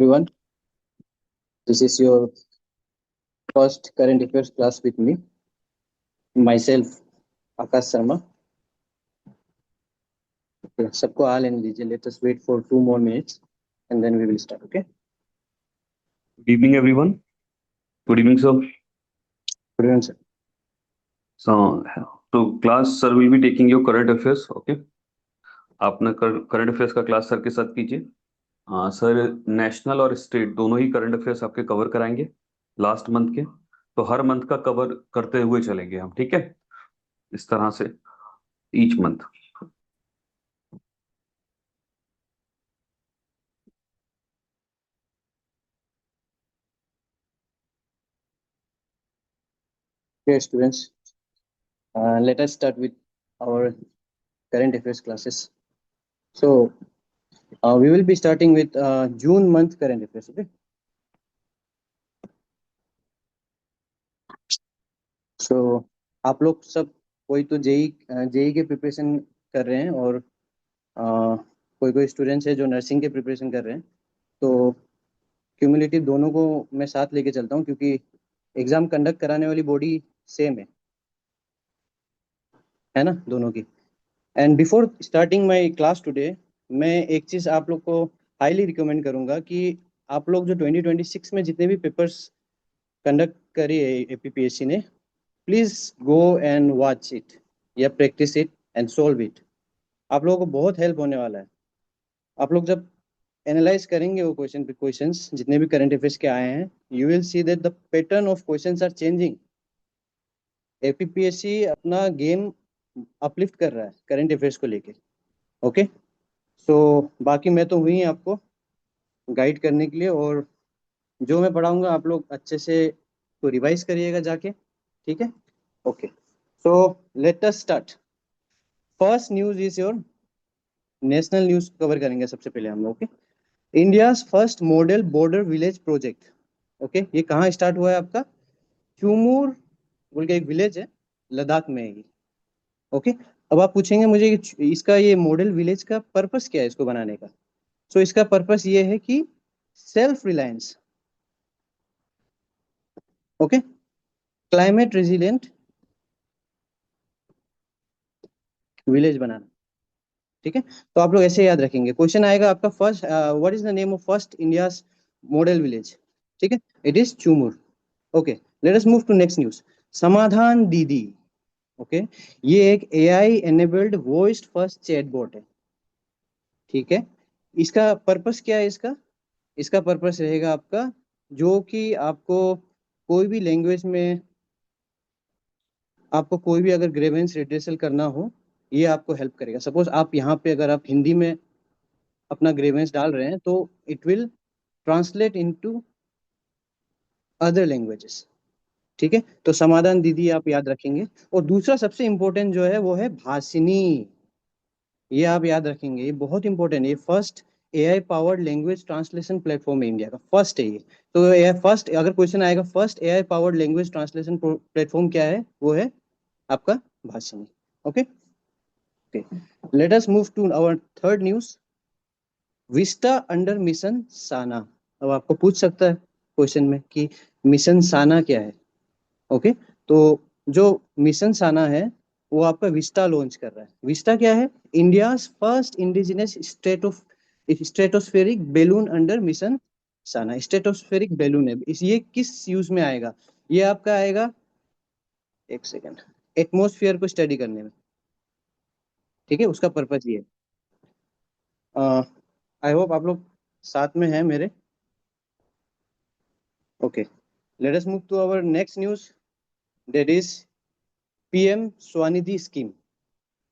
Everyone, this is your first current affairs class with me, myself, Akash Sharma. Okay, सबको आ लेने दीजिए. Let us wait for 2 more minutes and then we will start. Okay. Good evening, everyone. Good evening, sir. Good evening, sir. So class sir will be taking your current affairs. Okay. आपने current affairs का class sir के साथ कीजिए. Sir national और state दोनों ही current affairs आपके cover कराएंगे last month के. तो हर मंथ का कवर करते हुए चलेंगे हम. ठीक है, इस तरह से each month. Okay, students. Let us start with our current affairs classes. So we will be starting with June month current affairs. Okay. So आप लोग सब कोई तो जेई के प्रिपरेशन कर रहे हैं और कोई स्टूडेंट्स है जो नर्सिंग के प्रिपरेशन कर रहे हैं. तो क्यूमुलेटिव दोनों को मैं साथ लेके चलता हूँ क्योंकि एग्जाम कंडक्ट कराने वाली बॉडी सेम है ना दोनों की. And before starting my class today, मैं एक चीज़ आप लोग को हाईली रिकमेंड करूँगा कि आप लोग जो 2026 में जितने भी पेपर्स कंडक्ट करी है एपीपीएससी ने, please go and watch it या practice it and solve it. आप लोगों को बहुत हेल्प होने वाला है. आप लोग जब एनालाइज करेंगे वो क्वेश्चंस जितने भी करंट अफेयर्स के आए हैं, you will see that the pattern of questions are changing. APPSC अपना गेम अपलिफ्ट कर रहा है करंट अफेयर्स को लेके. ओके, सो बाकी मैं तो हुई आपको गाइड करने के लिए, और जो मैं पढ़ाऊंगा आप लोग अच्छे से तो रिवाइज करिएगा जाके. ठीक है. Okay, so let us start. First news is your national news cover करेंगे सबसे पहले हम लोग. Okay, India's first model border village project. Okay, ये कहाँ स्टार्ट हुआ है आपका? चुमूर बोल के एक विलेज है, लद्दाख में है ये. ओके, अब आप पूछेंगे मुझे कि इसका ये मॉडल विलेज का पर्पस क्या है इसको बनाने का. सो इसका पर्पस ये है कि self reliance, okay, climate resilient village बनाना. ठीक है, तो आप लोग ऐसे याद रखेंगे. क्वेश्चन आएगा आपका first, what is the name of first India's model village. ठीक है, it is Chumur. Okay, let us move to next news. Samadhan Didi. Okay, ये एक AI enabled voice first chatbot है. ठीक है, इसका पर्पस क्या है? इसका पर्पस रहेगा आपका जो कि आपको कोई भी लैंग्वेज में आपको कोई भी अगर ग्रेवेंस रिड्रेसल करना हो, ये आपको हेल्प करेगा. सपोज आप यहाँ पे अगर आप हिंदी में अपना ग्रेवेंस डाल रहे हैं तो it will translate into other languages. ठीक है, तो समाधान दीदी आप याद रखेंगे. और दूसरा सबसे इंपॉर्टेंट जो है वो है भाषिनी. ये आप याद रखेंगे, ये बहुत इंपॉर्टेंट है. ये first AI powered language translation platform है इंडिया का, फर्स्ट है ये. तो ये फर्स्ट, अगर क्वेश्चन आएगा first AI powered language translation platform क्या है, वो है आपका Bhashini. Okay, let us move to our third news. Vista under mission Sana. अब आपको पूछ सकता है क्वेश्चन में कि मिशन साना क्या है. ओके, तो जो मिशन साना है वो आपका विस्टा लॉन्च कर रहा है. विस्टा क्या है? India's first indigenous stratospheric balloon under mission Sana. Stratospheric balloon है ये किस यूज में आएगा? ये आपका आएगा, एक सेकेंड, एटमोस्फियर को स्टडी करने में. ठीक है, उसका पर्पज ये है. आई होप आप लोग साथ में हैं मेरे. Okay, let us move to our next news, that is PM Svanidhi scheme.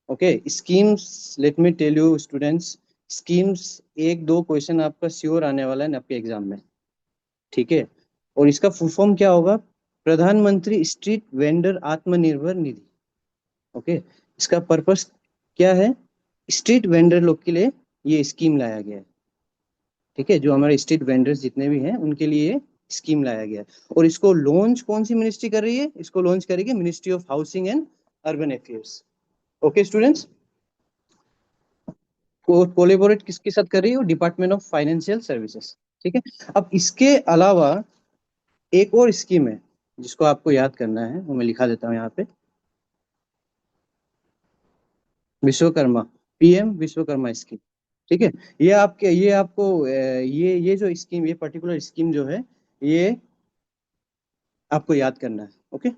Okay, schemes, let me tell you students, schemes एक दो क्वेश्चन आपका श्योर आने वाला है आपके एग्जाम में. ठीक है, और इसका फुल फॉर्म क्या होगा? प्रधानमंत्री street vendor Atmanirbhar Nidhi. Okay, इसका पर्पस क्या है? स्ट्रीट वेंडर लोग के लिए ये स्कीम लाया गया है. ठीक है, जो हमारे स्ट्रीट वेंडर्स जितने भी हैं उनके लिए स्कीम लाया गया है. और इसको लॉन्च कौन सी मिनिस्ट्री कर रही है? इसको लॉन्च करेगी ministry of housing and urban affairs. Okay students, collaborate किसके साथ कर रही है? Department of financial services. ठीक है। अब इसके अलावा एक और स्कीम है जिसको आपको याद करना है, वो मैं लिखा देता हूँ यहाँ पे। Vishwakarma, PM Vishwakarma scheme. ठीक है। ये आपको ये जो स्कीम, ये पर्टिकुलर स्कीम जो है, ये आपको याद करना है। ओके।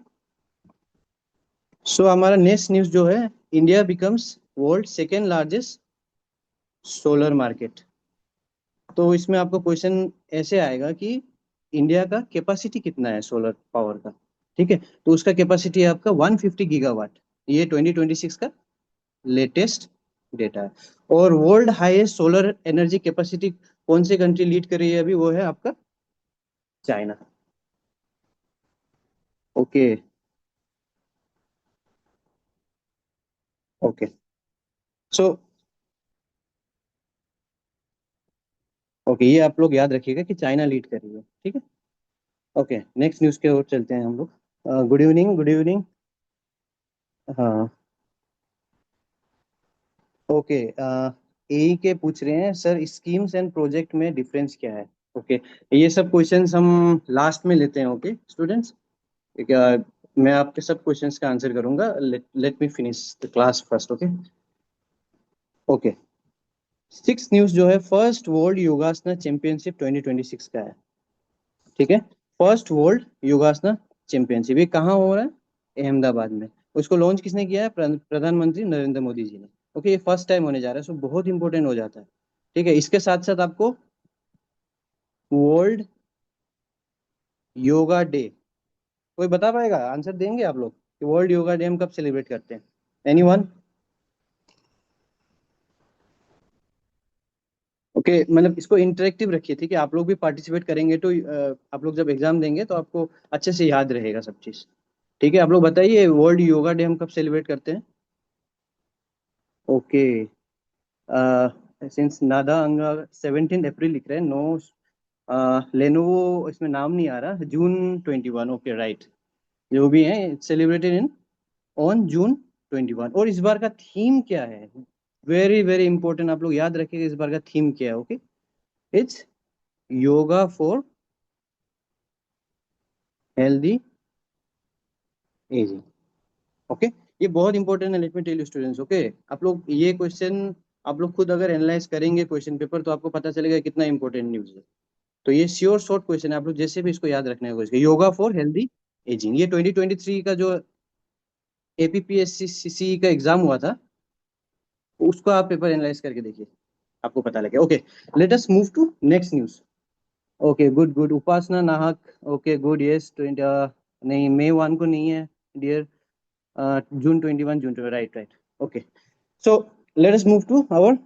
सो हमारा नेक्स्ट न्यूज जो है, India becomes world second largest solar market. तो इसमें आपको क्वेश्चन ऐसे आएगा कि इंडिया का कैपेसिटी कितना है सोलर पावर का। ठीक है। तो उसका कैपेसिटी है आपका 150 गीगावाट। ये 2026 का लेटेस्ट डेटा है। और world highest solar energy capacity कौन सी कंट्री लीड कर रही है अभी, वो है आपका China. Okay. Okay. So okay, ये आप लोग याद रखिएगा कि चाइना लीड कर रही है। ठीक है। ओके, नेक्स्ट न्यूज़ की ओर चलते हैं हम लोग। Good evening, good evening. हाँ। ओके। यही के पूछ रहे हैं सर, स्कीम्स एंड प्रोजेक्ट में डिफरेंस क्या है। ओके। ये सब क्वेश्चंस हम लास्ट में लेते हैं। ओके स्टूडेंट्स, मैं आपके सब क्वेश्चंस का आंसर करूंगा। Let me finish the class first. Okay. Okay. Six news जो है, फर्स्ट वर्ल्ड योगासना चैंपियनशिप 2026 का है। ठीक है। फर्स्ट वर्ल्ड योगासना चैंपियनशिप, ये कहाँ हो रहा है, अहमदाबाद में। उसको लॉन्च किसने किया है, प्रधानमंत्री नरेंद्र मोदी जी ने। ओके, ये फर्स्ट टाइम होने जा रहा है, सो बहुत इंपॉर्टेंट हो जाता है। ठीक है। इसके साथ साथ आपको वर्ल्ड योगा डे, कोई बता पाएगा, आंसर देंगे आप लोग कि वर्ल्ड योगा डे हम कब सेलिब्रेट करते हैं। एनीवन। ओके, मतलब इसको इंटरेक्टिव रखिए। ठीक है, आप लोग भी पार्टिसिपेट करेंगे तो आप लोग जब एग्जाम देंगे तो आपको अच्छे से याद रहेगा सब चीज। ठीक है, आप लोग बताइए वर्ल्ड योगा डे हम कब सेलिब्रेट करते हैं। ओके। सिंस नादा अंगा 17 अप्रैल लिख रहे हैं, नो। लेनोवो, इसमें नाम नहीं आ रहा। जून 21, ओके राइट। जो भी है, सेलिब्रेटेड इन ऑन June 21। और इस बार का थीम क्या है, वेरी वेरी इंपॉर्टेंट, आप लोग याद रखिएगा इस बार का थीम क्या है। Okay, it's yoga for healthy ageing. Okay. ये बहुत इंपॉर्टेंट है, let me tell you students. Okay, आप लोग ये क्वेश्चन, आप लोग खुद अगर एनालाइज करेंगे क्वेश्चन पेपर, तो आपको पता चलेगा कितना इंपॉर्टेंट न्यूज़ है। तो ये श्योर शॉर्ट क्वेश्चन है, आप लोग जैसे भी इसको याद रखने का कोशिश करिए। योगा फॉर हेल्दी एजिंग, ये 2023 का जो एपीपीएससी का एग्जाम हुआ था, उसको आप पेपर एनालाइज करके देखिए, आपको पता लगेगा। Okay, let us move to next news. Okay, good good, Upasana Nahak. Okay good, yes 20, नहीं May 1 को नहीं है dear. June 21, June 20, right right. Okay, so let us move to our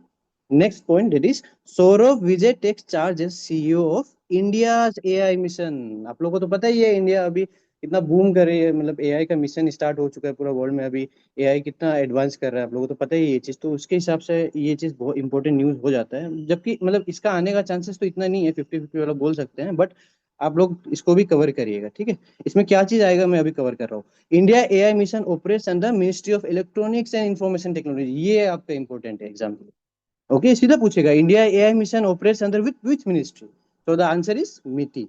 next point, that is Saurabh Vijay takes charge as CEO of India AI mission. आप लोगों को तो पता ही है, इंडिया अभी कितना बूम कर रही है, मतलब एआई का मिशन स्टार्ट हो चुका है पूरा वर्ल्ड में। अभी एआई कितना एडवांस कर रहा है, आप लोगों को तो पता ही है ये चीज़। तो उसके हिसाब से ये चीज़ बहुत इंपॉर्टेंट न्यूज़ हो जाता है, जबकि मतलब इसका आने का चांसेस तो इतना नहीं है, 50-50 वाला बोल सकते हैं, बट आप लोग इसको भी कवर करिएगा। ठीक है। इसमें क्या चीज़ आएगा मैं अभी कवर कर रहा हूँ। India AI mission operates under ministry of electronics and information technology, ये आपका इंपॉर्टेंट है एग्जाम के लिए। ओके, सीधा पूछेगा India AI mission operates under which ministry, so the answer is मिटी।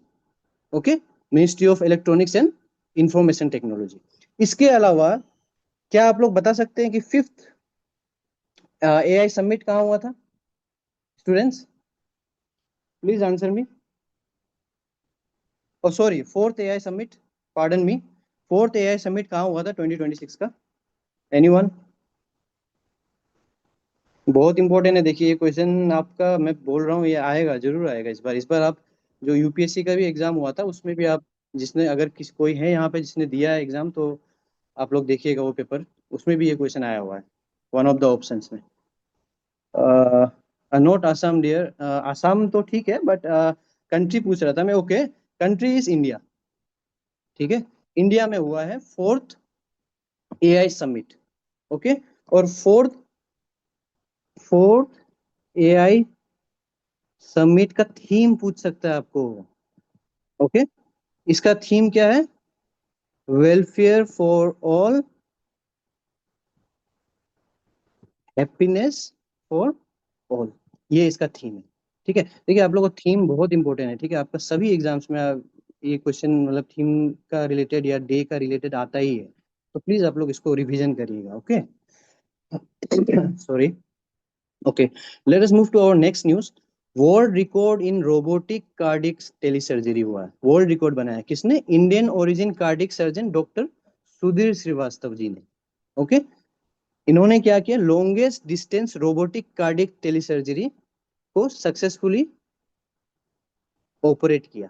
Okay, ministry of electronics and information technology. इसके अलावा क्या आप लोग बता सकते हैं कि फिफ्थ एआई समिट कहाँ हुआ था, students, please answer me. Oh sorry, fourth AI summit, pardon me, fourth AI summit कहाँ हुआ था 2026 का, एनीवन। बहुत इंपॉर्टेंट है, देखिए ये क्वेश्चन आपका, मैं बोल रहा हूँ ये आएगा, जरूर आएगा इस बार। इस बार आप जो यूपीएससी का भी एग्जाम हुआ था उसमें भी आप, जिसने अगर किसी कोई है यहाँ पे जिसने दिया है एग्जाम, तो आप लोग देखिएगा वो पेपर, उसमें भी ये क्वेश्चन आया हुआ है, वन ऑफ द ऑप्शंस में। नोट आसाम डियर, आसाम तो ठीक है, बट कंट्री पूछ रहा था मैं। Okay, country is India. ठीक है, इंडिया में हुआ है फोर्थ एआई समिट। ओके, और फोर्थ फोर्थ एआई समिट का थीम पूछ सकता है आपको। ओके, इसका थीम क्या है, welfare for all, happiness for all, ये इसका थीम है। ठीक है, देखिए आप लोगों का थीम बहुत इंपॉर्टेंट है, ठीक है, आपका सभी एग्जाम्स में ये क्वेश्चन मतलब थीम का रिलेटेड या डे का रिलेटेड आता ही है, तो प्लीज आप लोग इसको रिवीजन करिएगा, okay. Sorry. Okay, let us move to our next news. World record in robotic cardiac telesurgery हुआ है, वर्ल्ड रिकॉर्ड बनाया किसने? Indian origin cardiac surgeon doctor Sudhir Shrivastava ji ने। ओके, इन्होंने क्या किया? Longest distance robotic cardiac telesurgery को सक्सेसफुली ऑपरेट किया।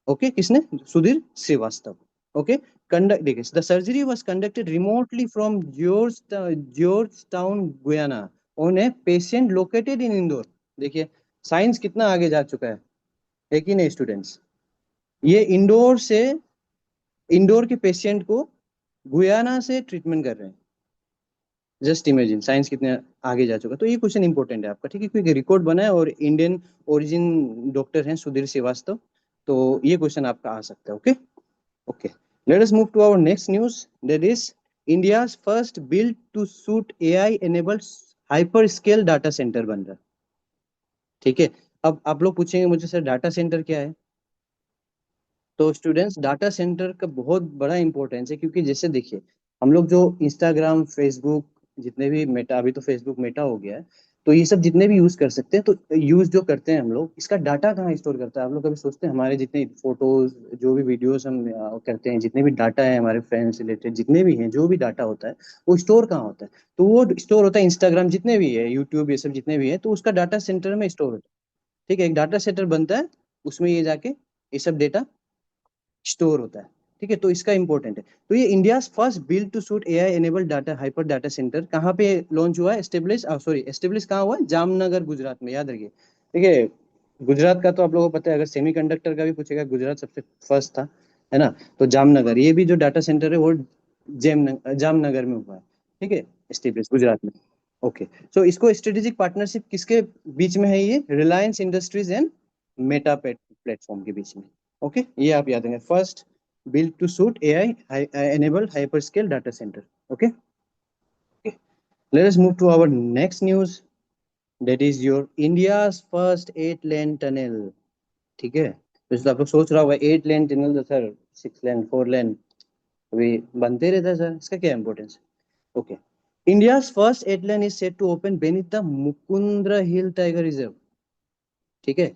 ओके, किसने? सुधीर श्रीवास्तव। ओके, कंडक्ट देखिए, the surgery was conducted remotely from Georgetown Guyana on a patient located in Indore. देखिए साइंस कितना आगे जा चुका है कि नहीं स्टूडेंट्स? ये इंदौर के पेशेंट को गुयाना से ट्रीटमेंट कर रहे हैं। जस्ट इमेजिन साइंस कितने आगे जा चुका है। तो ये क्वेश्चन इंपॉर्टेंट है आपका, ठीक है, क्योंकि रिकॉर्ड बना है और इंडियन ओरिजिन डॉक्टर हैं सुधीर श्रीवास्तव, तो ये क्वेश्चन आपका आ सकता है। Okay okay, let us move to our next news, that is India's first build to suit AI enabled hyper scale data centre बन रहा है। ठीक है, अब आप लोग पूछेंगे मुझे सर डाटा सेंटर क्या है? तो स्टूडेंट्स डाटा सेंटर का बहुत बड़ा इंपॉर्टेंस है, क्योंकि जैसे देखिए हम लोग जो इंस्टाग्राम फेसबुक जितने भी मेटा, अभी तो फेसबुक मेटा हो गया है, तो ये सब जितने भी यूज कर सकते हैं, तो यूज जो करते हैं हम लोग, इसका डाटा कहाँ स्टोर करता है? आप लोग कभी सोचते हैं हमारे जितने फोटोज जो भी वीडियोस हम करते हैं, जितने भी डाटा है हमारे फ्रेंड्स रिलेटेड जितने भी हैं, जो भी डाटा होता है वो स्टोर कहाँ होता है? तो वो स्टोर होता है इंस्टाग्राम जितने भी है, यूट्यूब, ये सब जितने भी है, तो उसका डाटा सेंटर में स्टोर होता है। ठीक है, एक डाटा सेंटर बनता है, उसमें ये जाके ये सब डेटा स्टोर होता है। ठीक है, तो इसका इंपॉर्टेंट है। तो ये India first build to suit AI enabled data hyper data centre कहाँ पे लॉन्च हुआ है? एस्टेब्लिश कहाँ हुआ है? जामनगर गुजरात में, याद रखिए। ठीक है, गुजरात का तो आप लोगों को पता है, अगर सेमीकंडक्टर का भी पूछेगा गुजरात सबसे फर्स्ट था, है ना? तो जामनगर, ये भी जो डाटा सेंटर है वो जामनगर में हुआ है। ठीक है, एस्टेब्लिश गुजरात में। ओके, सो इसको स्ट्रेटेजिक पार्टनरशिप किसके बीच में है? ये Reliance Industries and Meta platform के बीच में। ओके, ये आप याद रखेंगे, first build to suit AI enabled hyperscale data center. Okay, let us move to our next news, that is your India's first 8 lane tunnel. ठीक है, तो आप लोग सोच रहा होगा 8 लेन टनल तो सर 6 लेन 4 लेन अभी बनते रहता है सर, इसका क्या importance? Okay, India's first 8 lane is set to open beneath the Mukundra hill tiger reserve. ठीक है,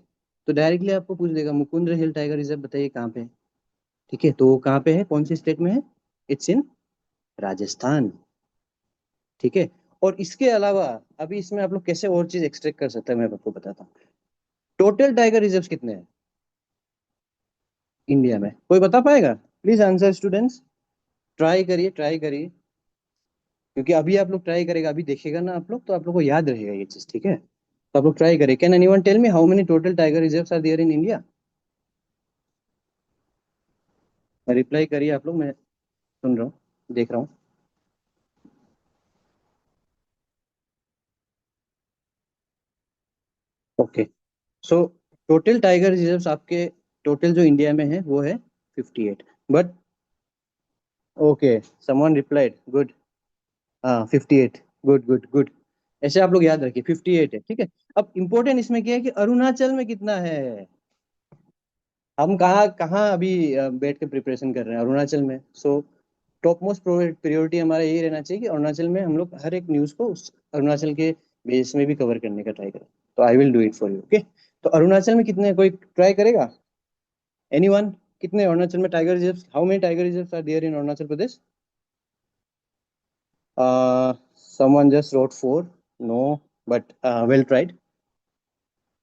तो डायरेक्टली आपको पूछ देगा मुकुंद्र हिल टाइगर रिजर्व बताइए कहाँ पे है? ठीक है, तो वो कहाँ पे है, कौन सी स्टेट में है? इट्स इन राजस्थान। ठीक है, और इसके अलावा अभी इसमें आप लोग कैसे और चीज एक्सट्रैक्ट कर सकते हैं मैं आपको बताता हूँ। टोटल टाइगर रिजर्व्स कितने हैं इंडिया में? कोई बता पाएगा? प्लीज आंसर स्टूडेंट्स, ट्राई करिए ट्राई करिए, क्योंकि अभी आप लोग ट्राई करेगा, अभी देखेगा ना आप लोग, तो आप लोग को याद रहेगा ये चीज। ठीक है, तो आप लोग ट्राई करिए। Can anyone tell me how many total tiger reserves are there in India? Reply करिए आप लोग, मैं सुन रहा हूँ, देख रहा हूँ। Okay, so total tiger reserves आपके टोटल जो इंडिया में है वो है 58, but okay, someone replied, good. हाँ 58, गुड गुड गुड, ऐसे आप लोग याद रखिए 58 है। ठीक है, अब इंपॉर्टेंट इसमें क्या है कि अरुणाचल में कितना है? हम कहाँ कहाँ अभी बैठ के प्रिपरेशन कर रहे हैं? अरुणाचल में। सो टॉप मोस्ट प्रायोरिटी हमारा यही रहना चाहिए कि अरुणाचल में हम लोग हर एक न्यूज़ को उस अरुणाचल के बेस में भी कवर करने का ट्राई करें। तो I will do it for you, okay. तो अरुणाचल में कितने, कोई ट्राई करेगा? एनीवन? कितने अरुणाचल में tiger reserve, how many tiger reserve are there in Arunachal Pradesh? Someone just wrote 4. No, but well tried.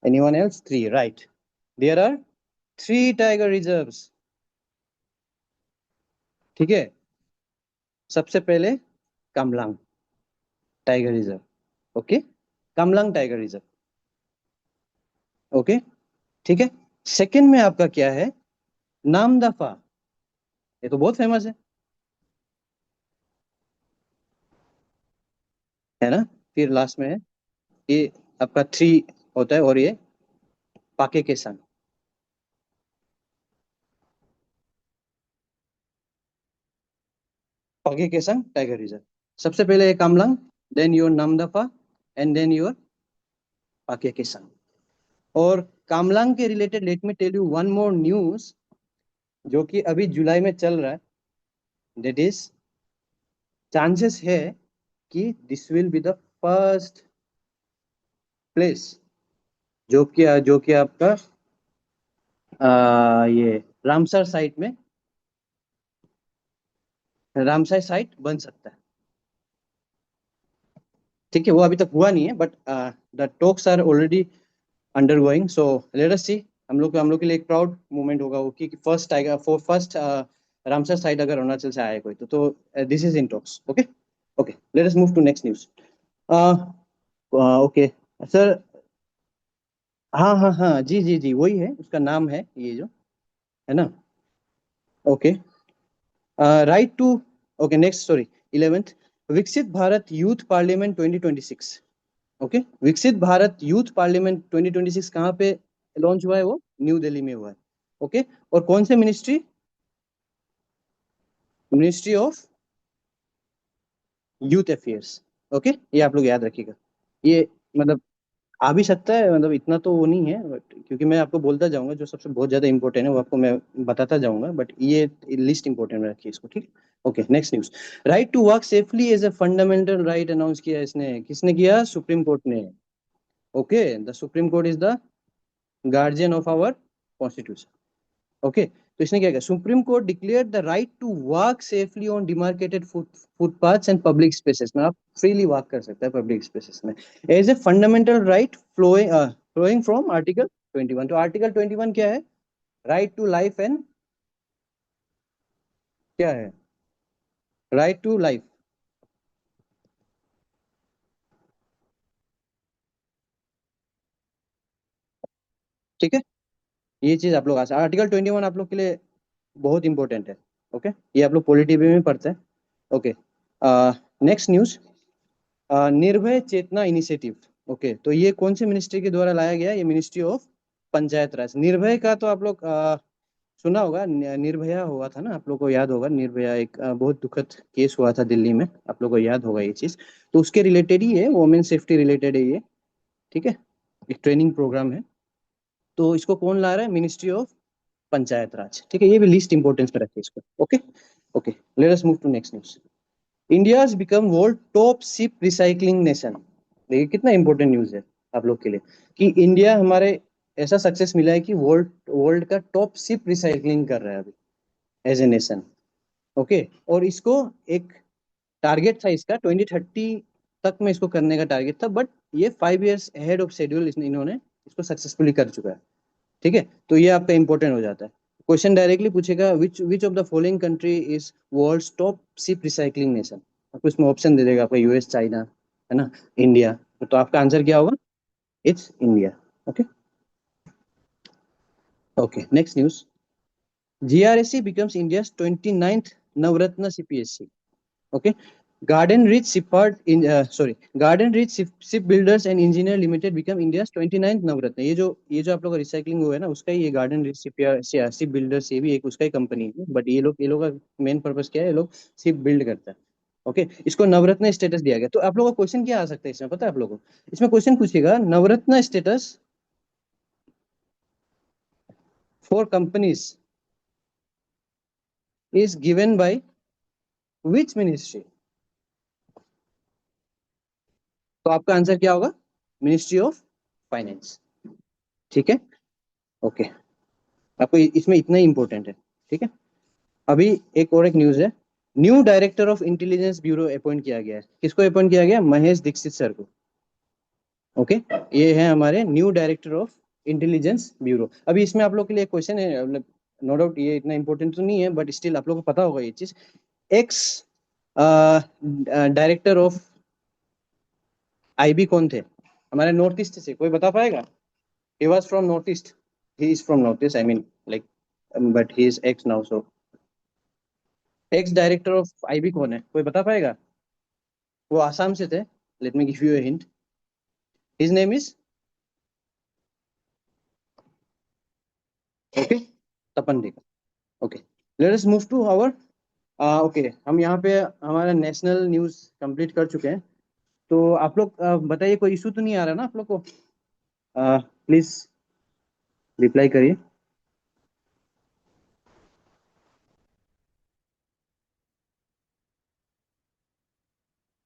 Anyone else? 3. Right. There are 3 tiger reserves. ठीक है, सबसे पहले Kamlang tiger reserve. Okay, Kamlang tiger reserve. Okay, ठीक है। Second में आपका क्या है? नामदफा, ये तो बहुत फेमस है ना? फिर लास्ट में है ये आपका 3 होता है, और ये पाके केसांग। पाके केसांग टाइगर रिजर्व, सबसे पहले ये Kamlang, then your Namdapha, and then your Pakke Kessang. और कामलांग के related let me tell you one more news, जो कि अभी जुलाई में चल रहा है। दैट इज, चांसेस है कि this will be the first place जो कि आपका ये रामसर साइट में, रामसर साइट बन सकता है। ठीक है, वो अभी तक हुआ नहीं है, but the talks are already undergoing, so let us see. हम लोग के लिए एक प्राउड मोमेंट होगा वो कि फर्स्ट आएगा, फर्स्ट रामसर साइट अगर अरुणाचल से आए कोई तो this is in talks. Okay okay, let us move to next news. Okay sir, हाँ हाँ हाँ, जी जी जी, वही है, उसका नाम है ये जो, है ना। Okay, right to, okay next, sorry, 11th, Viksit Bharat youth parliament 2026। Okay, विकसित भारत यूथ पार्लियामेंट 2026 कहाँ पे लॉन्च हुआ है? वो न्यू दिल्ली में हुआ है। ओके, और कौन से ministry? Ministry of youth affairs. Okay, ये आप लोग याद रखिएगा। ये मतलब आ भी सकता है, मतलब इतना तो वो नहीं है, बट क्योंकि मैं आपको बोलता जाऊंगा जो सबसे बहुत ज्यादा इंपॉर्टेंट है वो आपको मैं बताता जाऊंगा, बट ये लिस्ट इंपॉर्टेंट में रखिए इसको, ठीक। Okay, next news. Right to work safely as a fundamental right announce किया इसने, किसने किया? सुप्रीम कोर्ट ने। Okay, the Supreme Court is the guardian of our constitution. Okay, तो इसने क्या किया? Supreme Court declared the right to walk safely on demarcated footpaths and public spaces में। आप फ्रीली वॉक कर सकते हैं पब्लिक स्पेसेस में, as a fundamental right flowing from article 21। तो आर्टिकल 21 क्या है? राइट टू लाइफ एंड, क्या है? Right to life. ठीक है, ये चीज आप लोग आर्टिकल 21 आप लोग के लिए बहुत इंपॉर्टेंट है। ओके, ये आप लोग पॉलिटी में पढ़ते हैं। ओके, नेक्स्ट न्यूज, निर्भय चेतना इनिशिएटिव। ओके, तो ये कौन से मिनिस्ट्री के द्वारा लाया गया? ये मिनिस्ट्री ऑफ पंचायत राज। निर्भय का तो आप लोग सुना होगा, निर्भया हुआ था ना, आप लोग को याद होगा। निर्भया एक बहुत दुखद केस हुआ था दिल्ली में, आप लोग को याद होगा ये चीज। तो उसके रिलेटेड ही है, वुमेन सेफ्टी रिलेटेड है ये। ठीक है, एक ट्रेनिंग प्रोग्राम है। तो इसको कौन ला रहा है? Ministry of Panchayat Raj. ठीक है, ये भी लिस्ट इंपॉर्टेंस पे रखिए इसको। Okay okay, let us move to next news. India has become world top ship recycling nation. देखिए कितना इंपॉर्टेंट न्यूज है आप लोग के लिए, कि इंडिया हमारे ऐसा सक्सेस मिला है कि वर्ल्ड वर्ल्ड का टॉप शिप रिसाइकलिंग कर रहा है अभी, एज ए नेशन। ओके, और इसको एक टारगेट था इसका 2030 तक में इसको करने का टारगेट था, बट ये 5 years ahead ऑफ शेड्यूल इन्होंने इसको सक्सेसफुली कर चुका है। ठीक है, तो ये आपका इंपॉर्टेंट हो जाता है। क्वेश्चन डायरेक्टली पूछेगा, which of the following country is world's top ship recycling nation. आपको इसमें ऑप्शन दे देगा आपका, यूएस, चाइना, है ना, इंडिया। तो आपका आंसर क्या होगा? It's India. Okay okay, next news. GRSC becomes India's 29th Navratna CPSC. Okay, garden rich shipyard in, sorry, garden rich ship builders and engineer limited become India 29th नवरत्न। ये जो आप लोग का रिसाइकलिंग हुआ है ना, उसका ही ये गार्डन रिच शिप बिल्डर्स, ये भी एक उसका ही कंपनी है, बट ये लोग का मेन पर्पस क्या है? ये लोग शिप बिल्ड करता है। ओके, इसको नवरत्न स्टेटस दिया गया। तो आप लोगों का क्वेश्चन क्या आ सकता है इसमें, पता है आप लोगों को? इसमें क्वेश्चन पूछेगा, Navratna status for companies is given by which ministry? तो आपका आंसर क्या होगा? Ministry of finance. ठीक है, ओके, आपको इसमें इतना ही इंपॉर्टेंट है। ठीक है, अभी एक न्यूज है। New director of Intelligence Bureau appoint किया गया है। किसको अपॉइंट किया गया? महेश दीक्षित सर को। ओके, ये है हमारे new director of Intelligence Bureau. अभी इसमें आप लोग के लिए क्वेश्चन है, मतलब नो डाउट ये इतना इंपॉर्टेंट तो नहीं है, बट स्टिल आप लोग को पता होगा ये चीज। एक्स डायरेक्टर ऑफ आईबी कौन थे हमारे नॉर्थ ईस्ट से? कोई बता पाएगा? He was from north east, he is from north east, I mean like, but he is ex now. So ex director of IB कौन है? कोई बता पाएगा? वो आसाम से थे। Let me give you a hint, his name is, okay, Tapan Deka. Okay, let us move to our, okay, हम यहाँ पे हमारा नेशनल न्यूज कंप्लीट कर चुके हैं। तो आप लोग बताइए, कोई इशू तो नहीं आ रहा ना आप लोग को? प्लीज रिप्लाई करिए।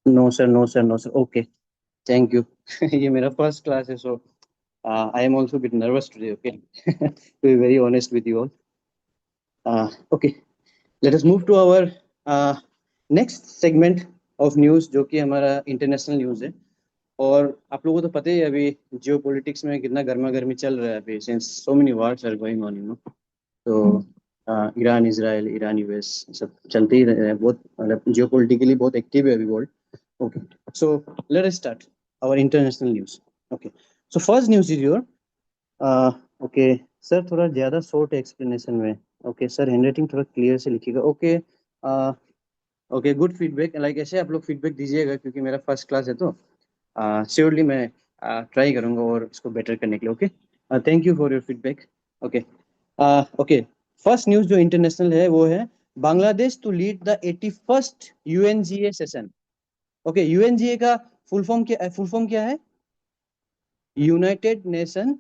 No sir, no sir, no sir. Okay, thank you. ये मेरा फर्स्ट क्लास है, so I am also bit nervous today, okay. To be very honest with you all. Okay, let us move to our next segment of news, जो कि हमारा international news है। और आप लोगों को तो पता ही है अभी जियो पॉलिटिक्स में कितना गर्मा गर्मी चल रहा है अभी, since so many wars are going on, तो ईरान इजराइल, ईरान यूएस, सब चलते ही रहे हैं। बहुत मतलब जियो पोलिटिकली बहुत एक्टिव है अभी world. Okay, so let us start our international news. Okay, so first news is your. Okay sir, थोड़ा ज़्यादा शॉर्ट एक्सप्लेनेशन में। ओके सर, हैंडराइटिंग थोड़ा क्लियर से लिखिएगा। Okay, okay, good feedback. Like ऐसे आप लोग फीडबैक दीजिएगा, क्योंकि मेरा फर्स्ट क्लास है, तो श्योरली मैं ट्राई करूंगा और इसको बेटर करने के लिए। Okay, thank you for your feedback. Okay, okay, first news जो इंटरनेशनल है वो है Bangladesh to lead the 81st UNGA session. Okay, UNGA का फुल फॉर्म क्या है? United Nation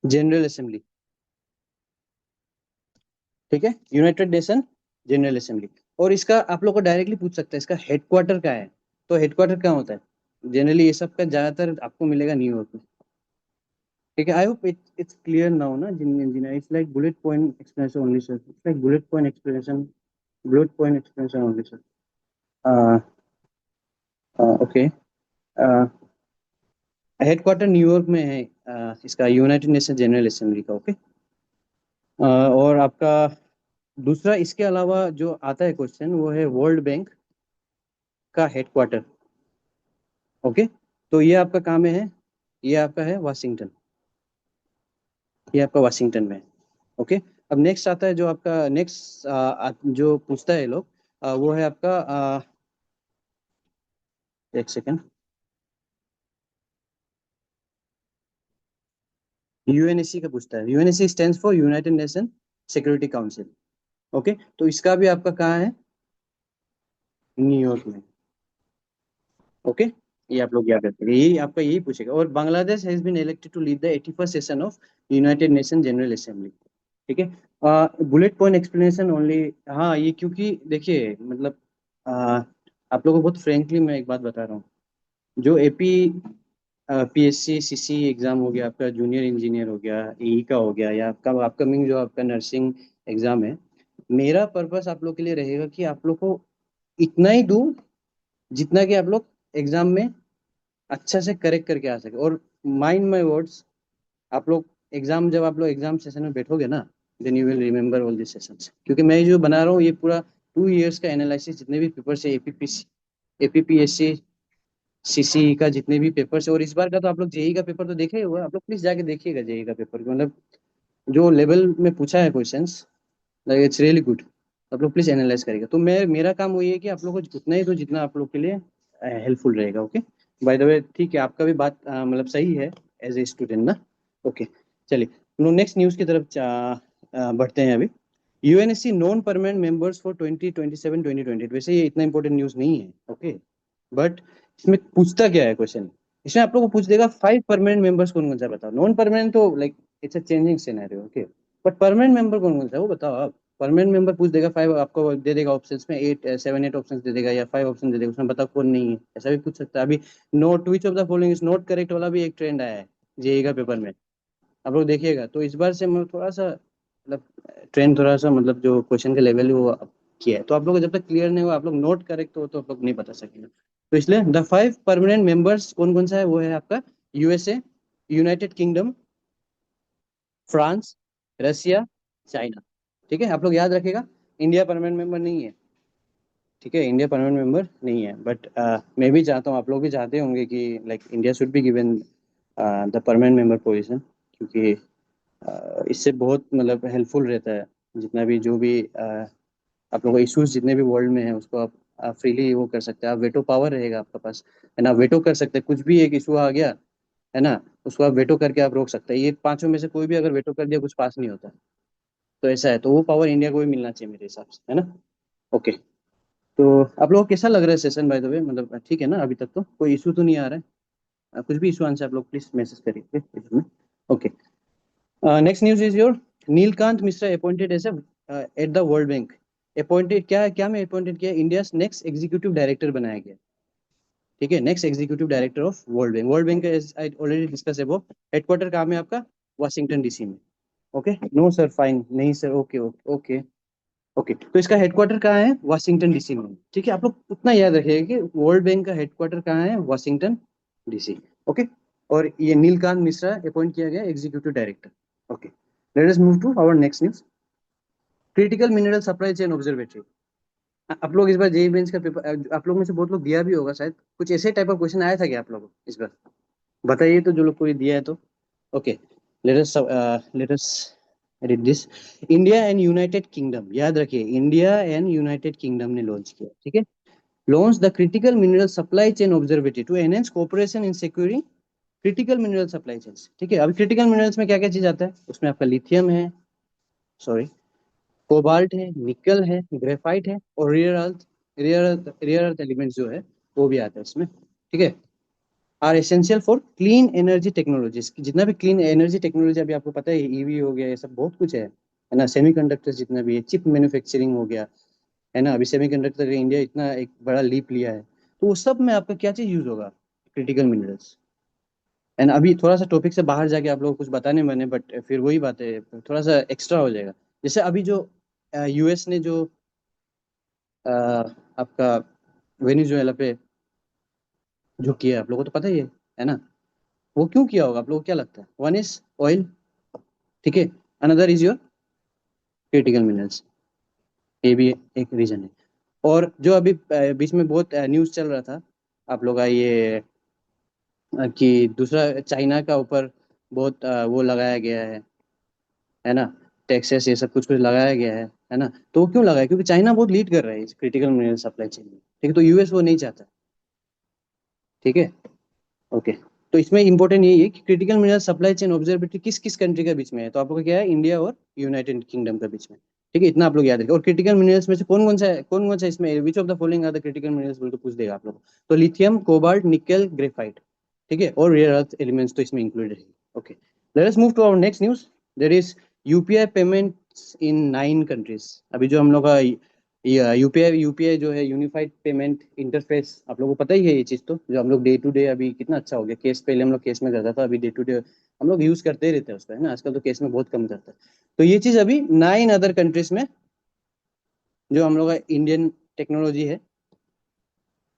General Assembly. ठीक है, यूनाइटेड नेशन जनरल असेंबली। और इसका आप लोग को डायरेक्टली पूछ सकते हैं, इसका हेडक्वार्टर कहाँ है? तो हेडक्वार्टर कहाँ होता है जनरली? ये सब का ज्यादातर आपको मिलेगा न्यूयॉर्क में। ठीक है, I hope it's clear now ना। जिन engineer, it's like bullet point explanation only sir, it's like bullet point explanation only sir. Okay, headquarter New York में है इसका, यूनाइटेड नेशन जनरल असेंबली का। ओके, और आपका दूसरा इसके अलावा जो आता है क्वेश्चन, वो है वर्ल्ड बैंक का हेडक्वार्टर। ओके, तो ये आपका काम है, ये आपका है वाशिंगटन, ये आपका वाशिंगटन में है। ओके, अब नेक्स्ट आता है जो आपका नेक्स्ट जो पूछता है लोग, वो है आपका एक सेकेंड, यूएनएससी का पूछता है। UNSC stands for United nation security council. Okay, तो इसका भी आपका कहाँ है? न्यूयॉर्क में। ओके, ये आप लोग याद रखिएगा, यही आपका यही पूछेगा। और Bangladesh has been elected to lead the 81st session of United Nation General Assembly. ठीक है, बुलेट पॉइंट एक्सप्लेनेशन ओनली। हाँ, ये क्योंकि देखिए मतलब अ, आप लोगों को बहुत फ्रेंकली मैं एक बात बता रहा हूँ। जो एपी पीएससी सीसी एग्जाम हो गया, आपका जूनियर इंजीनियर हो गया, ई का हो गया, या आपका अपकमिंग जो आपका नर्सिंग एग्जाम है, मेरा पर्पस आप लोग के लिए रहेगा कि आप लोग को इतना ही दूं जितना कि आप लोग एग्जाम में अच्छा से करेक्ट करके आ सके। और माइंड माय वर्ड्स, आप लोग जब आप लोग एग्जाम सेशन में बैठोगे ना, then you will remember all this sessions, क्योंकि मैं जो बना रहा हूँ ये पूरा 2 इयर्स का एनालिसिस, जितने भी पेपर से एपीपीएससी सीसी का जितने भी पेपर है। और इस बार का तो आप लोग जेई का पेपर तो देखे ही होगा, आप लोग प्लीज जाके देखिएगा जेई का पेपर, मतलब जो लेवल में पूछा है questions, like it's really good. आप लोग प्लीज एनालाइज करिएगा। तो मैं मेरा काम वही है कि आप लोग को उतना ही, तो जितना आप लोग के लिए हेल्पफुल रहेगा। ओके, बाय द वे, ठीक है, आपका भी बात मतलब सही है एज ए स्टूडेंट ना। ओके, चलिए हम लोग नेक्स्ट न्यूज़ की तरफ बढ़ते हैं अभी। UNSC non permanent members for 2027-2028। वैसे ये इतना इंपॉर्टेंट न्यूज़ नहीं है, ओके, बट इसमें पूछता क्या है क्वेश्चन, इसमें आप लोग को पूछ देगा 5 परमानेंट मेंबर्स कौन कौन सा है, बताओ। नॉन परमानेंट तो like it's a changing scenario, okay, but permanent member कौन कौन सा है वो बताओ आप। परमानेंट मेंबर पूछ देगा 5, आपको दे देगा ऑप्शंस में 7-8 ऑप्शंस दे देगा, या 5 ऑप्शन दे देगा, उसमें बताओ कौन नहीं है, ऐसा भी पूछ सकता है। अभी note which of the following is not correct वाला भी एक ट्रेंड आया है जेई का पेपर में, आप लोग देखिएगा। तो इस बार से मैं थोड़ा सा मतलब ट्रेंड, थोड़ा सा मतलब जो क्वेश्चन का लेवल है वो up किया है। तो आप लोग को जब तक क्लियर नहीं हो, आप लोग नोट करेक्ट हो, तो आप लोग नहीं बता सकेंगे। तो इसलिए द 5 परमानेंट मेंबर्स कौन कौन सा है, वो है आपका यूएसए, यूनाइटेड किंगडम, फ्रांस, रसिया, चाइना। ठीक है, आप लोग याद रखेगा, इंडिया परमानेंट मेंबर नहीं है। ठीक है, इंडिया परमानेंट मेंबर नहीं है, बट मैं भी चाहता हूँ, आप लोग भी चाहते होंगे कि like India should be given the permanent member position, क्योंकि इससे बहुत मतलब हेल्पफुल रहता है। जितना भी जो भी आप लोगों को इश्यूज जितने भी वर्ल्ड में है, उसको आप फ्रीली वो कर सकते हैं। आप वेटो पावर रहेगा आपके पास, है ना, वेटो कर सकते हैं। कुछ भी एक इशू आ गया, है ना, उसको आप वेटो करके आप रोक सकते हैं। ये पांचों में से कोई भी अगर वेटो कर दिया, कुछ पास नहीं होता। तो ऐसा है, तो वो पावर इंडिया को भी मिलना चाहिए मेरे हिसाब से, है ना। ओके, तो आप लोगों को कैसा लग रहा है सेशन, बाय द वे, मतलब ठीक है ना? अभी तक तो कोई इशू तो नहीं आ रहा है? कुछ भी इशू आंसर आप लोग प्लीज मैसेज करिए इसमें। Okay, next news is your Neelkanth Mishra appointed as at the World Bank. Appointed क्या में अपॉइंटेड किया? इंडिया नेक्स्ट एग्जीक्यूटिव डायरेक्टर बनाया गया। ठीक है, next executive director of world bank. World bank I already discuss above. Headquarter कहाँ में आपका? वाशिंगटन डीसी में। ओके, नो सर, फाइन, नहीं sir, okay okay okay okay. तो इसका हेडक्वार्टर कहाँ है? वाशिंगटन डीसी में। ठीक है, आप लोग उतना याद रखिएगा कि वर्ल्ड बैंक का हेडक्वार्टर कहाँ है? Washington DC. ओके, और ये नीलकांत मिश्रा अपॉइंट किया गया executive director. Okay, let us move to our next news. Critical mineral supply chain observatory. आप लोग इस बार जेई मेंस का पेपर, आप लोग में से बहुत लोग दिया भी होगा शायद। कुछ ऐसे टाइप का क्वेश्चन आया था क्या आप लोगों को इस बार? बताइए तो, जो लोग कोई दिया है तो। Okay, let us read this. India and United Kingdom, याद रखिए, इंडिया एंड यूनाइटेड किंगडम ने लॉन्च किया। ठीक है, launch the critical mineral supply chain observatory to enhance cooperation in securing critical mineral supply chains. ठीक है, अभी क्रिटिकल मिनरल्स में क्या क्या चीज आता है? उसमें आपका लिथियम है, सॉरी, कोबाल्ट है, निकल है, ग्रेफाइट है, और रियर अर्थ एलिमेंट्स जो है वो भी आता है इसमें। ठीक है, are essential for clean energy technologies. जितना भी क्लीन एनर्जी टेक्नोलॉजी, अभी आपको पता है ईवी हो गया, ये सब बहुत कुछ है ना। सेमीकंडक्टर्स जितना भी है, चिप मैन्युफैक्चरिंग हो गया, है ना। अभी सेमीकंडक्टर का इंडिया इतना एक बड़ा लीप लिया है, तो वो सब में आपका क्या चीज यूज होगा? Critical minerals. एंड अभी थोड़ा सा टॉपिक से बाहर जाके आप लोग कुछ बताने बने, बट फिर वही बात है, थोड़ा सा एक्स्ट्रा हो जाएगा। जैसे अभी जो यूएस ने जो आपका वेनेजुएला पे जो किया, आप लोगों को तो पता ही है ना। वो क्यों किया होगा, आप लोगों को क्या लगता है? वन इज ऑयल, ठीक है, another is your critical minerals, ये भी एक रीजन है। और जो अभी बीच में बहुत न्यूज चल रहा था आप लोग का, ये कि दूसरा चाइना का ऊपर बहुत वो लगाया गया है ना, टैक्सेस, ये सब कुछ कुछ लगाया गया है ना। तो वो क्यों लगाया? क्योंकि चाइना बहुत लीड कर रहा है इस क्रिटिकल मिनरल सप्लाई चेन में। ठीक है, तो यूएस वो नहीं चाहता। ठीक है, ओके। तो इसमें इंपॉर्टेंट यही है कि critical mineral supply chain observatory किस किस कंट्री के बीच में है। तो आप लोग क्या है? इंडिया और यूनाइटेड किंगडम के बीच में। ठीक है, इतना आप लोग याद रखें। और क्रिटिकल मिनरल्स में से कौन कौन सा इसमें, which of the following are the critical minerals बोल के पूछ देगा आप लोग को। तो लिथियम, कोबाल्ट, निकल, ग्रेफाइट, ठीक है, और रेयर अर्थ एलिमेंट्स तो इसमें इंक्लूडेड है। Okay, let us move to our next news. There is UPI payments in 9 countries. अभी जो हम लोग का यूपीआई यूपीआई जो है, यूनिफाइड पेमेंट इंटरफेस, आप लोगों को पता ही है ये चीज तो, जो हम लोग डे टू डे अभी कितना अच्छा हो गया। केस पहले हम लोग केस में करता था, अभी डे टू डे हम लोग यूज करते ही रहते हैं उसका, है ना। आजकल तो केस में बहुत कम करता है। तो ये चीज अभी 9 अदर कंट्रीज में, जो हम लोग का इंडियन टेक्नोलॉजी है,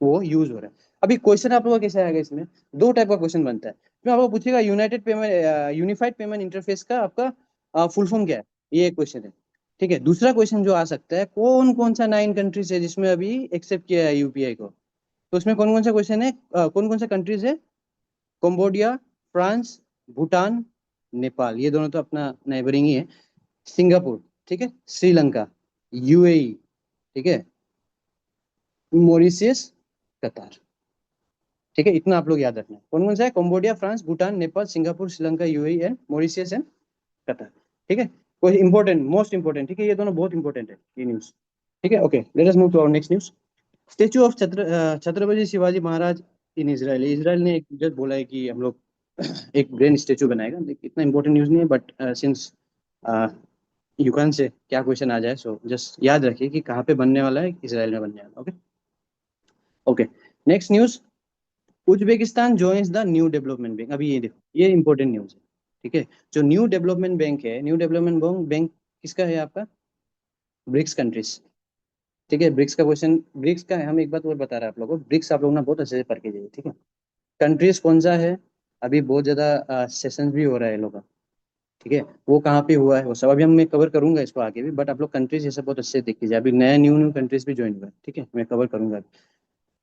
वो यूज हो रहा है। अभी क्वेश्चन आप लोगों का कैसे आएगा इसमें? दो टाइप का क्वेश्चन बनता है। मैं आपको पूछेगा United payment unified payment interface का आपका फुल फॉर्म क्या है, ये एक क्वेश्चन है। ठीक है, दूसरा क्वेश्चन जो आ सकता है, कौन कौन सा 9 कंट्रीज है जिसमें अभी एक्सेप्ट किया है यूपीआई को। तो उसमें कौन कौन सा क्वेश्चन है, कौन कौन सा कंट्रीज है? कंबोडिया, फ्रांस, भूटान, नेपाल, ये दोनों तो अपना नेबरिंग ही है। सिंगापुर, ठीक है, श्रीलंका, यूएई, ठीक है, मॉरिशियस, कतार। ठीक है, इतना आप लोग याद रखना है। कौन कौन सा है? Cambodia, France, Bhutan, Nepal, Singapore, Sri Lanka, UAE and Mauritius and कतार। ठीक है, कोई इंपॉर्टेंट, मोस्ट इंपॉर्टेंट, ठीक है, ये दोनों बहुत इंपॉर्टेंट है ये न्यूज। ठीक है, okay, let us move to our next news. Statue of Chhatrapati Shivaji Maharaj in Israel. Israel ने एक जस्ट बोला है कि हम लोग एक ग्रैंड स्टेच्यू बनाएगा। इतना इंपॉर्टेंट न्यूज नहीं है, बट सिंस यूक्रेन से क्या क्वेश्चन आ जाए, सो जस्ट याद रखिए कि कहाँ पे बनने वाला है, इसराइल में बनने वाला है। Okay okay, next news. Uzbekistan joins the new development bank. अभी ये देखो, ये इंपॉर्टेंट न्यूज है। ठीक है, जो न्यू डेवलपमेंट बैंक है, न्यू डेवलपमेंट बैंक किसका है? आपका ब्रिक्स कंट्रीज। ठीक है, ब्रिक्स का क्वेश्चन, ब्रिक्स का है। हम एक बात और बता रहे हैं आप लोगों को, ब्रिक्स आप लोग ना बहुत अच्छे से पढ़ के जाइए। ठीक है, कंट्रीज कौन सा है? अभी बहुत ज्यादा सेशंस भी हो रहा है लोग का। ठीक है, वो कहाँ पे हुआ है वो सब अभी हम मैं कवर करूंगा इसको आगे भी, बट आप लोग कंट्रीज ये सब बहुत अच्छे से देख लीजिए। अभी नया न्यू न्यू कंट्रीज भी ज्वाइन हुआ है। ठीक है, मैं कवर करूंगा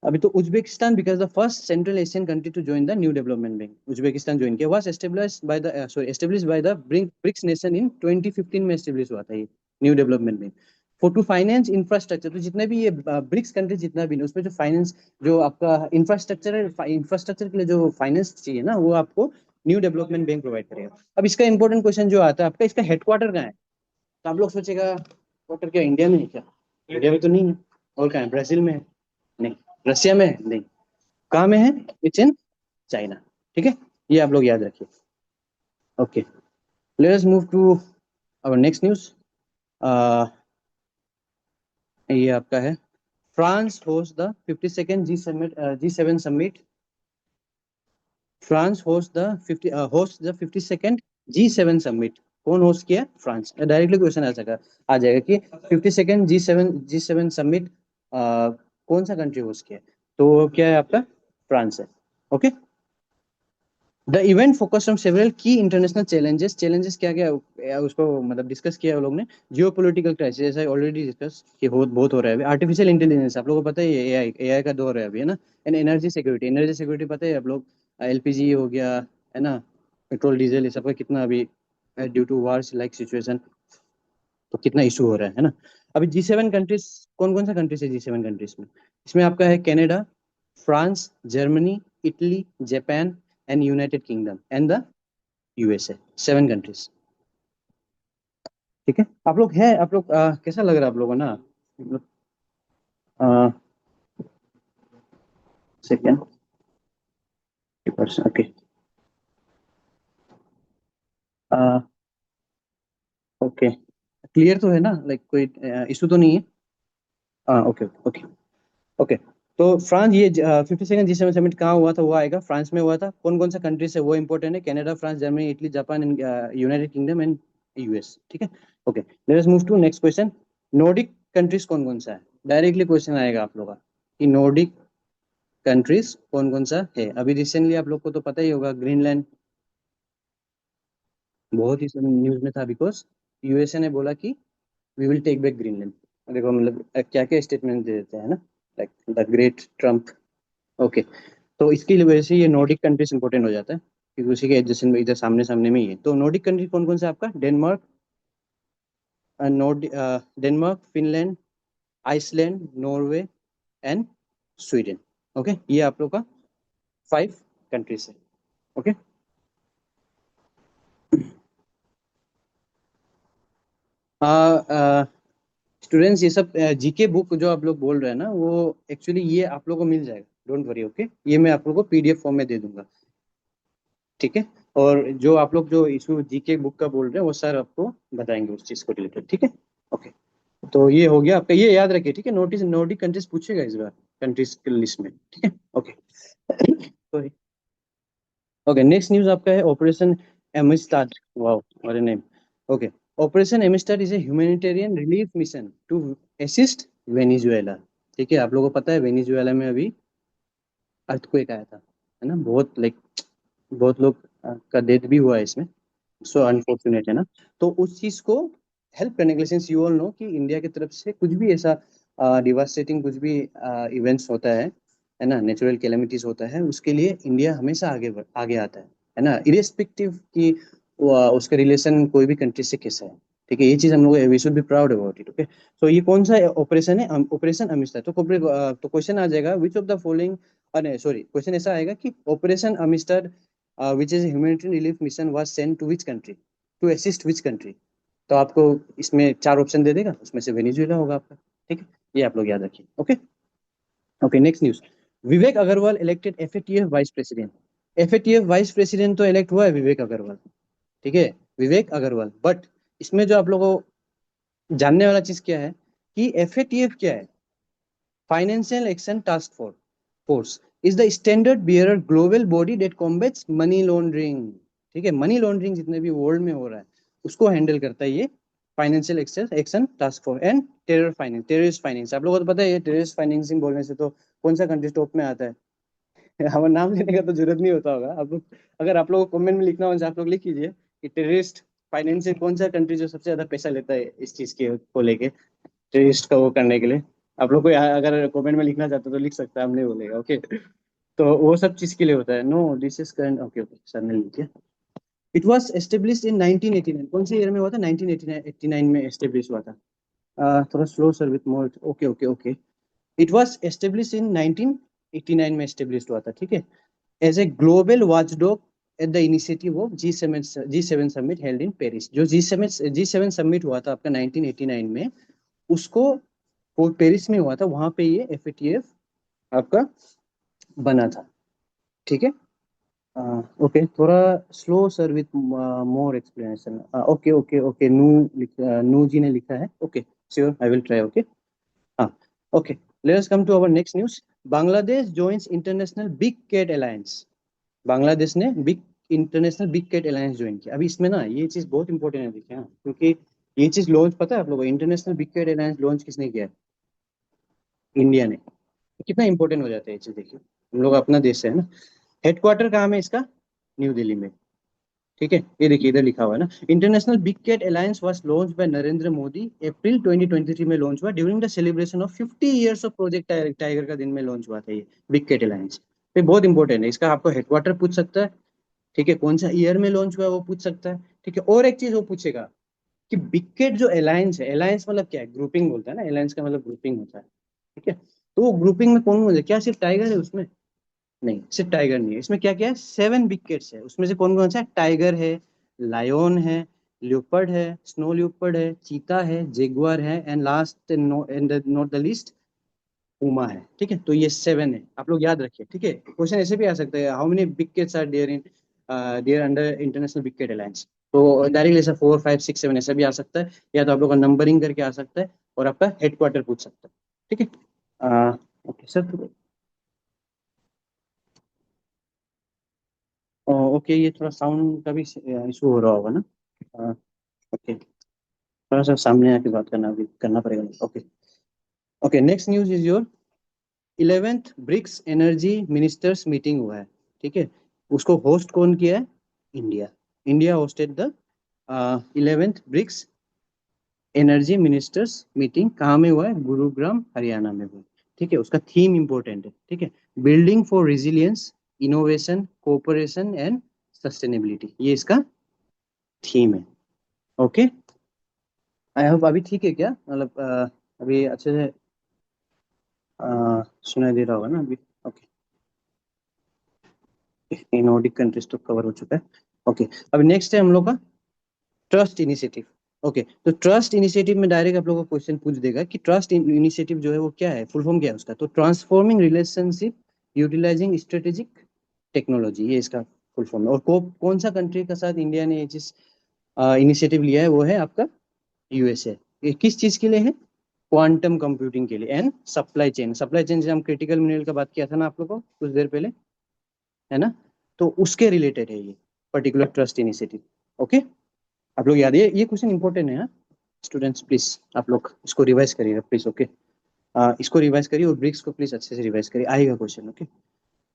अभी। तो Uzbekistan because the first central Asian country to join the new development bank. Uzbekistan join किया, was establish by the BRICS nation in 2015 में एस्टेब्लिश हुआ था ये new development bank, for to finance infrastructure. तो जितने भी ये ब्रिक्स कंट्री जितना भी, उसमें जो फाइनेंस, जो आपका इंफ्रास्ट्रक्चर है, इंफ्रास्ट्रक्चर के लिए जो फाइनेंस चाहिए ना, वो आपको न्यू डेवलपमेंट बैंक प्रोवाइड करेगा। अब इसका इंपॉर्टेंट क्वेश्चन जो आता है आपका, इसका हेडक्वार्टर कहाँ है? तो आप लोग सोचेगा हेडक्वार्टर क्या इंडिया में है क्या? इंडिया में तो नहीं है। और कहाँ है? ब्राजील में है? नहीं। रशिया में है? नहीं। कहाँ में है? It's in China. ठीक है, ये आप लोग याद रखिए। Okay, let us move to our next news. ये आपका है, France host the 52nd G7 summit. France host the 52nd G7 summit. कौन होस्ट किया? फ्रांस। डायरेक्टली क्वेश्चन आ जाएगा कि 52nd G7 समिट कौन सा कंट्री होस्ट किया? तो क्या है आपका? फ्रांस है। Okay, the event focus on several की इंटरनेशनल चैलेंजेस क्या क्या उसको मतलब डिस्कस किया है लोग ने। जियो पोलिटिकल क्राइसिस, जैसा ऑलरेडी डिस्कस कि बहुत हो रहा है अभी। आर्टिफिशियल इंटेलिजेंस, आप लोगों को पता है ये एआई का दौर है अभी, है ना। एंड एनर्जी सिक्योरिटी पता है आप लोग, एलपीजी हो गया, है ना, पेट्रोल डीजल, ये सब का कितना अभी due to wars like situation तो कितना इशू हो रहा है ना। अभी G7 कंट्रीज, कौन कौन सा कंट्रीज है G7 कंट्रीज में? इसमें आपका है Canada, France, Germany, Italy, Japan and United Kingdom and the USA. 7 countries. ठीक है, आप लोग हैं, आप लोग कैसा लग रहा है आप लोगों को ना? सेकेंड ओके, ओके, क्लियर तो है ना, लाइक कोई इशू तो नहीं है? Okay okay okay. तो फ्रांस, ये 52nd G7 समिट कहाँ हुआ था? वो आएगा, फ्रांस में हुआ था। कौन कौन सा कंट्रीज है वो इंपॉर्टेंट है, Canada, France, Germany, Italy, Japan and United Kingdom and US. ठीक है, okay, let us move to next question. Nordic countries कौन कौन सा है? डायरेक्टली क्वेश्चन आएगा आप लोगों का कि नॉर्डिक कंट्रीज कौन कौन सा है। अभी रिसेंटली आप लोग को तो पता ही होगा, ग्रीनलैंड बहुत ही न्यूज में था, बिकॉज यूएसए ने बोला कि we will take back Greenland. देखो मतलब क्या क्या स्टेटमेंट दे देते हैं ना, like the great Trump. Okay, तो इसकी वजह से ये नॉर्डिक कंट्रीज इंपॉर्टेंट हो जाता है, क्योंकि उसी के एडजस्टमेंट में इधर सामने सामने में ही है। तो नॉर्डिक कंट्री कौन कौन सा है आपका? Denmark, Denmark, Finland, Iceland, Norway and Sweden. Okay, ये आप लोग का 5 कंट्रीज है। ओके, स्टूडेंट्स, ये सब जीके बुक जो आप लोग बोल रहे हैं ना, वो एक्चुअली ये आप लोग को मिल जाएगा, डोंट वरी। ओके, ये मैं आप लोग को पीडीएफ फॉर्म में दे दूंगा। ठीक है, और जो आप लोग जो इशू जीके बुक का बोल रहे हैं वो सर आपको बताएंगे उस चीज को रिलेटेड। ठीक है, ओके, तो ये हो गया आपका, ये याद रखिए। ठीक है, नोटिस नॉर्डिक कंट्रीज पूछेगा इस बार कंट्रीज के लिस्ट में। ठीक है, okay, sorry. Okay, next news आपका है operation Amistad. Wow, what a name. Okay, operation Amistad is a humanitarian relief mission to assist Venezuela. ठीक है, आप लोगों को पता है वेनेजुएला में अभी अर्थक्वेक आया था, है ना, बहुत लाइक बहुत लोग का डेथ भी हुआ है इसमें। सो अनफॉर्चुनेट, है ना। तो उस चीज को हेल्प करने के लिए, सिंस यू ऑल नो कि इंडिया की तरफ से कुछ भी ऐसा डिवास्टेटिंग कुछ भी इवेंट्स होता है ना, नेचुरल कैलेमिटीज होता है, उसके लिए इंडिया हमेशा आगे आता है ना, इरेस्पेक्टिव कि उसका रिलेशन कोई भी कंट्री से कैसा है। ठीक है, ये चीज हम लोग we should be proud about it. Okay, तो ये कौन सा ऑपरेशन है? ऑपरेशन अमिस्टर। तो क्वेश्चन आ जाएगा, विच ऑफ द फॉलोइंग, अरे सॉरी, क्वेश्चन ऐसा आएगा कि ऑपरेशन अमिस्टर which is a humanitarian relief mission was sent to which country, to assist which country? तो आपको इसमें 4 ऑप्शन दे देगा, उसमें से वेनेजुएला होगा आपका। ठीक है, ये आप लोग याद रखिए। Okay, okay, next news. Vivek Agarwal elected FATF vice president. FATF vice president तो इलेक्ट हुआ है विवेक अग्रवाल। ठीक है, विवेक अग्रवाल, बट इसमें जो आप लोगों को जानने वाला चीज क्या है कि एफएटीएफ क्या है? Financial action task force is the standard bearer global body date combats money laundering. ठीक है, मनी लॉन्ड्रिंग जितने भी वर्ल्ड में हो रहा है उसको हैंडल करता है ये financial action task force. And terrorist finance, आप लोगों को तो पता है ये टेररिस्ट फाइनेंसिंग बोलने से तो कौन सा कंट्री टॉप में आता है? हमारा नाम लेने का तो जरूरत नहीं होता होगा आप लोग, अगर आप लोगों को कमेंट में लिखना हो तो आप लोग लिख कीजिए कि टेररिस्ट फाइनेंस से कौन सा कंट्री जो सबसे ज्यादा पैसा लेता है इस चीज के को लेके, टेररिस्ट का वो करने के लिए। आप लोग को अगर कमेंट में लिखना चाहते हो तो लिख सकता है, हम नहीं बोलेगा। ओके, तो वो सब चीज के लिए होता है। No this is current. Okay okay, sir ने लिख दिया। It was established in 1989। कौन से ईयर में हुआ था? 1989 में एस्टेब्लिश हुआ था। थोड़ा slow sir, with more. Okay okay okay, it was established in 1989 में एस्टेब्लिश हुआ था। ठीक है, as a global watchdog at the initiative of G seven summit held in Paris. जो जी सेवन समिट हुआ था आपका 1989 में, उसको वो पेरिस में हुआ था, वहां पे ये एफएटीएफ आपका बना था। ठीक है, ओके, थोड़ा slow sir with more explanation. Okay okay okay, नू जी ने लिखा है। Okay, sure, I will try. Okay, हाँ, okay. Let us come to our next news. Bangladesh joins international big cat alliance. Bangladesh ने international big cat alliance join किया। अभी इसमें ना ये चीज बहुत इंपॉर्टेंट है, देखिए, हाँ, क्योंकि ये चीज लॉन्च पता है आप लोगों को, international big cat alliance launch किसने किया है? इंडिया ने। कितना इंपॉर्टेंट हो जाता है ये चीज, देखिए, हम लोग अपना देश है ना। हेडक्वार्टर कहाँ है इसका? न्यू दिल्ली में। ठीक है, ये देखिए इधर लिखा हुआ है ना, international big cat alliance was launch by Narendra Modi, April 2023 में लॉन्च हुआ during the celebration of 50 years of project tiger का दिन में लॉन्च हुआ था ये बिग कैट अलायंस। ये बहुत इंपॉर्टेंट है, इसका आपको हेडक्वार्टर पूछ सकता है। ठीक है, कौन सा ईयर में लॉन्च हुआ है वो पूछ सकता है। ठीक है, और एक चीज वो पूछेगा कि बिग कैट जो अलायंस है, अलायंस मतलब क्या है? ग्रुपिंग बोलता है ना, अलायंस का मतलब ग्रुपिंग होता है। ठीक है, तो वो ग्रुपिंग में कौन कौन है? क्या सिर्फ टाइगर है उसमें? नहीं, सिर्फ टाइगर नहीं है इसमें। क्या क्या है? 7 विकेट्स है उसमें से। कौन कौन सा है? टाइगर है, लायन है, लियोपर्ड है, स्नो लियोपर्ड है, चीता है, जेगुआर है, and last and not the least Puma है। ठीक है, तो ये 7 है, आप लोग याद रखिए। ठीक है, क्वेश्चन ऐसे भी आ सकता है, how many wickets are there in there under international wicket alliance. तो डायरेक्टली ऐसा 4 5 6 7 ऐसा भी आ सकता है, या तो आप लोग का नंबरिंग करके आ सकता है, और आपका हेडक्वार्टर पूछ सकता है। ठीक है, ओके सर। ओके, ये थोड़ा साउंड का भी इशू हो रहा होगा ना? ओके, थोड़ा सा सामने आके बात करना पड़ेगा। Okay, okay, next news is your 11th BRICS energy ministers meeting हुआ है। ठीक है, उसको होस्ट कौन किया है? India. India hosted the 11th BRICS energy ministers meeting. कहाँ में हुआ है? गुरुग्राम, हरियाणा में हुआ है। ठीक है, उसका थीम इंपॉर्टेंट है। ठीक है, building for resilience, innovation, cooperation and sustainability, ये इसका थीम है। ओके, आई होप अभी ठीक है क्या, मतलब अभी अच्छे से सुनाई दे रहा होगा ना अभी? ओके, नॉर्डिक कंट्रीज तो कवर हो चुका है। ओके, अभी नेक्स्ट है हम लोग का ट्रस्ट इनिशिएटिव। ओके, तो ट्रस्ट इनिशिएटिव में डायरेक्ट आप लोगों को क्वेश्चन पूछ देगा कि ट्रस्ट इनिशिएटिव जो है वो क्या है, फुल फॉर्म क्या है उसका? तो transforming relationship utilising strategic technology, ये इसका फुल फॉर्म है। और कौन सा कंट्री के साथ इंडिया ने ये चीज इनिशिएटिव लिया है? वो है आपका यूएसए। ये किस चीज के लिए है? क्वांटम कंप्यूटिंग के लिए and supply chain. Supply chain से हम क्रिटिकल मिनरल का बात किया था ना आप लोगों को कुछ देर पहले, है ना? तो उसके रिलेटेड है ये पर्टिकुलर ट्रस्ट इनिशिएटिव। ओके, आप लोग याद, ये क्वेश्चन इंपॉर्टेंट है, हाँ? स्टूडेंट्स प्लीज आप लोग इसको रिवाइज करिएगा प्लीज। ओके, इसको रिवाइज करिए और ब्रिक्स को प्लीज अच्छे से रिवाइज करिए, आएगा question. Okay,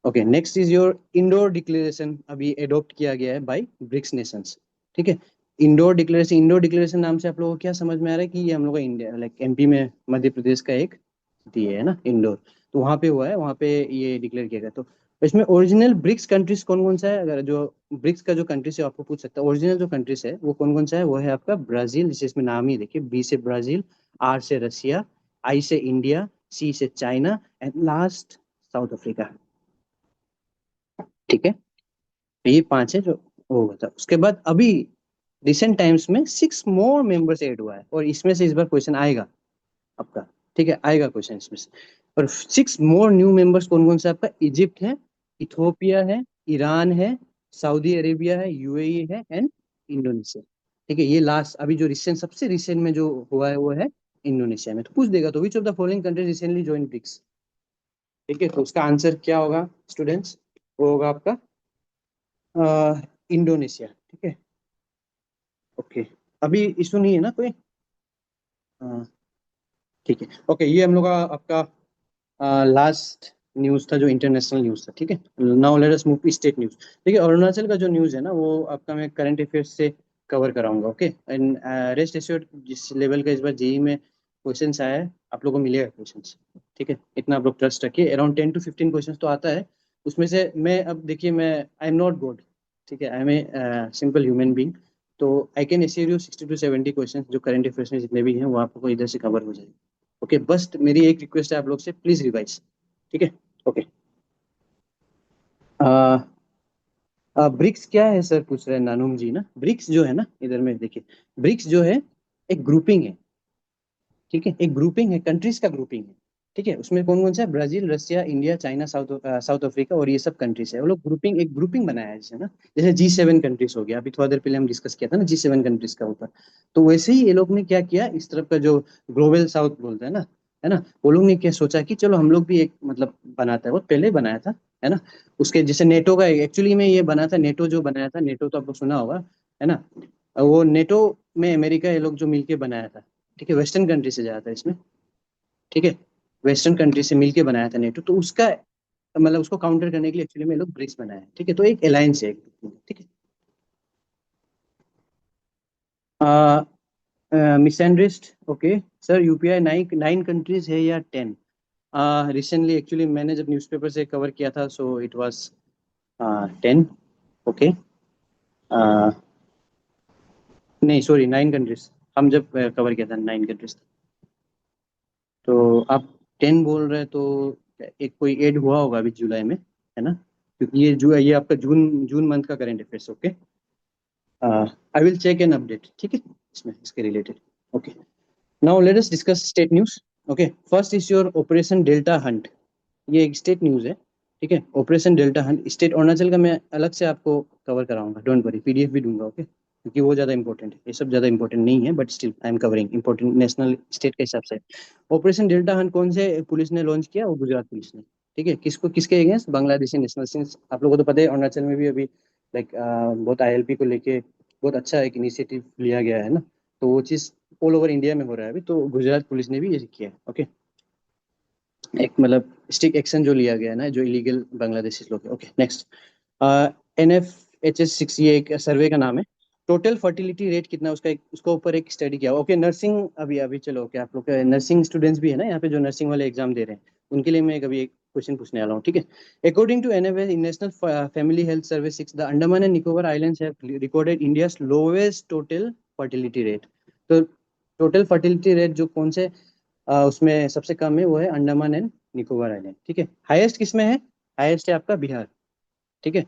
okay, next is your indoor declaration, अभी एडॉप्ट किया गया है बाय ब्रिक्स नेशंस। ठीक है, इंडोर डिक्लेरेशन। इंडोर डिक्लेरेशन नाम से आप लोगों को क्या समझ में आ रहा है? कि ये हम लोग का इंडिया, लाइक एमपी में, मध्य प्रदेश का एक सिटी है ना इंडोर, तो वहाँ पे हुआ है, वहाँ पे ये डिक्लेयर किया गया। तो इसमें ओरिजिनल ब्रिक्स कंट्रीज कौन कौन सा है? अगर जो ब्रिक्स का जो कंट्रीज है आपको पूछ सकता है, ओरिजिनल जो कंट्रीज है वो कौन कौन सा है? वो है आपका ब्राजील, जिसे इसमें नाम ही देखिए, बी से ब्राजील, आर से रसिया, आई से इंडिया, सी से China, and last south Africa. ठीक है, तो ये 5 है जो वो होता है। उसके बाद अभी रिसेंट टाइम्स में 6 मोर मेंबर्स ऐड हुआ है, और इसमें से इस बार क्वेश्चन आएगा आपका। ठीक है, आएगा क्वेश्चन इसमें से। और 6 मोर न्यू मेंबर्स कौन कौन से? आपका इजिप्ट है, इथोपिया है, ईरान है, सऊदी अरेबिया है, यूएई है, एंड इंडोनेशिया। ठीक है, ये लास्ट अभी जो रिसेंट, सबसे रिसेंट में जो हुआ है वो है इंडोनेशिया में। तो पूछ देगा, तो which of the following country recently join BRICS? ठीक है, तो उसका आंसर क्या होगा स्टूडेंट्स? वो होगा आपका इंडोनेशिया। ठीक है, ओके, अभी इशू नहीं है ना कोई? हाँ, ठीक है, ओके, ये हम लोग का आपका लास्ट न्यूज था जो इंटरनेशनल न्यूज था। ठीक है, now let us move state news. देखिए, अरुणाचल का जो न्यूज है ना वो आपका मैं करंट अफेयर्स से कवर कराऊंगा। ओके, एंड रेस्ट एश्योर्ड, जिस लेवल का इस बार जेई में क्वेश्चंस आया है आप लोगों को मिलेगा क्वेश्चंस। ठीक है, इतना आप लोग ट्रस्ट रखिए, अराउंड 10 to 15 क्वेश्चंस तो आता है उसमें से। मैं अब देखिए, मैं आई एम नॉट गॉड, ठीक है, I am a simple human being. तो I can assure you 60 to 70 question जो करंट अफेयर्स में जितने भी हैं वो आपको इधर से कवर हो जाएंगे। ओके, बस मेरी एक रिक्वेस्ट है आप लोग से, प्लीज रिवाइज। ठीक है, ओके। ब्रिक्स क्या है सर, पूछ रहे हैं नानुम जी ना। ब्रिक्स जो है ना, इधर में देखिए, ब्रिक्स जो है एक ग्रुपिंग है। ठीक है, एक ग्रुपिंग है, कंट्रीज का ग्रुपिंग है। ठीक है। उसमें कौन कौन सा है? Brazil, Russia, India, China, south Africa और ये सब कंट्रीज है। वो लोग ग्रुपिंग बनाया है जैसे ना, जैसे G7 कंट्रीज हो गया, अभी थोड़ा देर पहले हम डिस्कस किया था ना G7 कंट्रीज का ऊपर। तो वैसे ही ये लोग ने क्या किया, इस तरफ का जो ग्लोबल साउथ बोलते हैं ना, है ना, वो लोग ने क्या सोचा कि चलो हम लोग भी एक मतलब बनाता है, वो पहले ही बनाया था, है ना। उसके जैसे नेटो का एक्चुअली में ये बना था, नेटो जो बनाया था, नेटो तो आपको सुना होगा, है ना। वो नेटो में अमेरिका ये लोग जो मिलके बनाया था, ठीक है, वेस्टर्न कंट्री से जाया था इसमें, ठीक है, वेस्टर्न कंट्री से मिलके बनाया था नेटो। तो उसका मतलब उसको काउंटर करने के लिए एक्चुअली में ये लोग ब्रिक्स बनाए हैं, ठीक है। तो एक अलायंस है, ठीक है। Misandrist, okay sir, UPI nine nine countries है या 10? रिसेंटली एक्चुअली मैंने जब न्यूज़पेपर से कवर किया था, सो इट वाज 10, ओके। नहीं सॉरी, 9 कंट्रीज, हम जब कवर किया था 9 कंट्रीज। तो आप 10 बोल रहे हैं, तो एक कोई ऐड हुआ होगा अभी जुलाई में, है ना, क्योंकि ये आपका जून जून मंथ का current affairs, okay. I will check an update, ठीक है, इसमें इसके related, okay. Now let us discuss state news, okay. First is your operation delta hunt, ये एक स्टेट न्यूज है, ठीक है। Operation delta hunt state Arunachal का मैं अलग से आपको कवर कराऊंगा, डोंट वरी, पीडीएफ भी दूंगा, ओके, क्योंकि वो ज़्यादा इंपॉर्टेंट है, ये सब ज़्यादा इंपॉर्टेंट नहीं है, but still I am covering important national state के हिसाब से। ऑपरेशन डेल्टा हंट कौन से पुलिस ने लॉन्च किया? वो गुजरात पुलिस ने, ठीक है। किसको, किसके अगेंस्ट? बांग्लादेशी नेशनल, सिंस आप लोगों को तो पता है अरुणाचल में भी अभी लाइक बहुत आईएलपी को लेके बहुत अच्छा एक इनिशिएटिव लिया गया है ना। तो वो चीज़ ऑल ओवर इंडिया में हो रहा है अभी, तो गुजरात पुलिस ने भी ये किया है, ओके। एक मतलब स्टिक एक्शन जो लिया गया है ना, जो इलीगल बांग्लादेशी लोग हैं, ओके। नेक्स्ट, NFHS 6, ये एक सर्वे का नाम है। टोटल फर्टिलिटी रेट कितना है उसका, उसको ऊपर एक स्टडी किया, ओके। नर्सिंग, अभी अभी चलो, ओके, आप लोग नर्सिंग स्टूडेंट्स भी है ना यहाँ पे, जो नर्सिंग वाले एग्जाम दे रहे हैं, उनके लिए मैं कभी एक क्वेश्चन पूछने वाला हूँ, ठीक है। According to NFH national family health survey 6, the Andaman and Nicobar islands have recorded India lowest total fertility rate. तो टोटल फर्टिलिटी रेट जो कौन से उसमें सबसे कम है, वो है अंडमान एंड निकोबार आइलैंड, ठीक है। हाईएस्ट किसमें है? हाईएस्ट है आपका बिहार, ठीक है।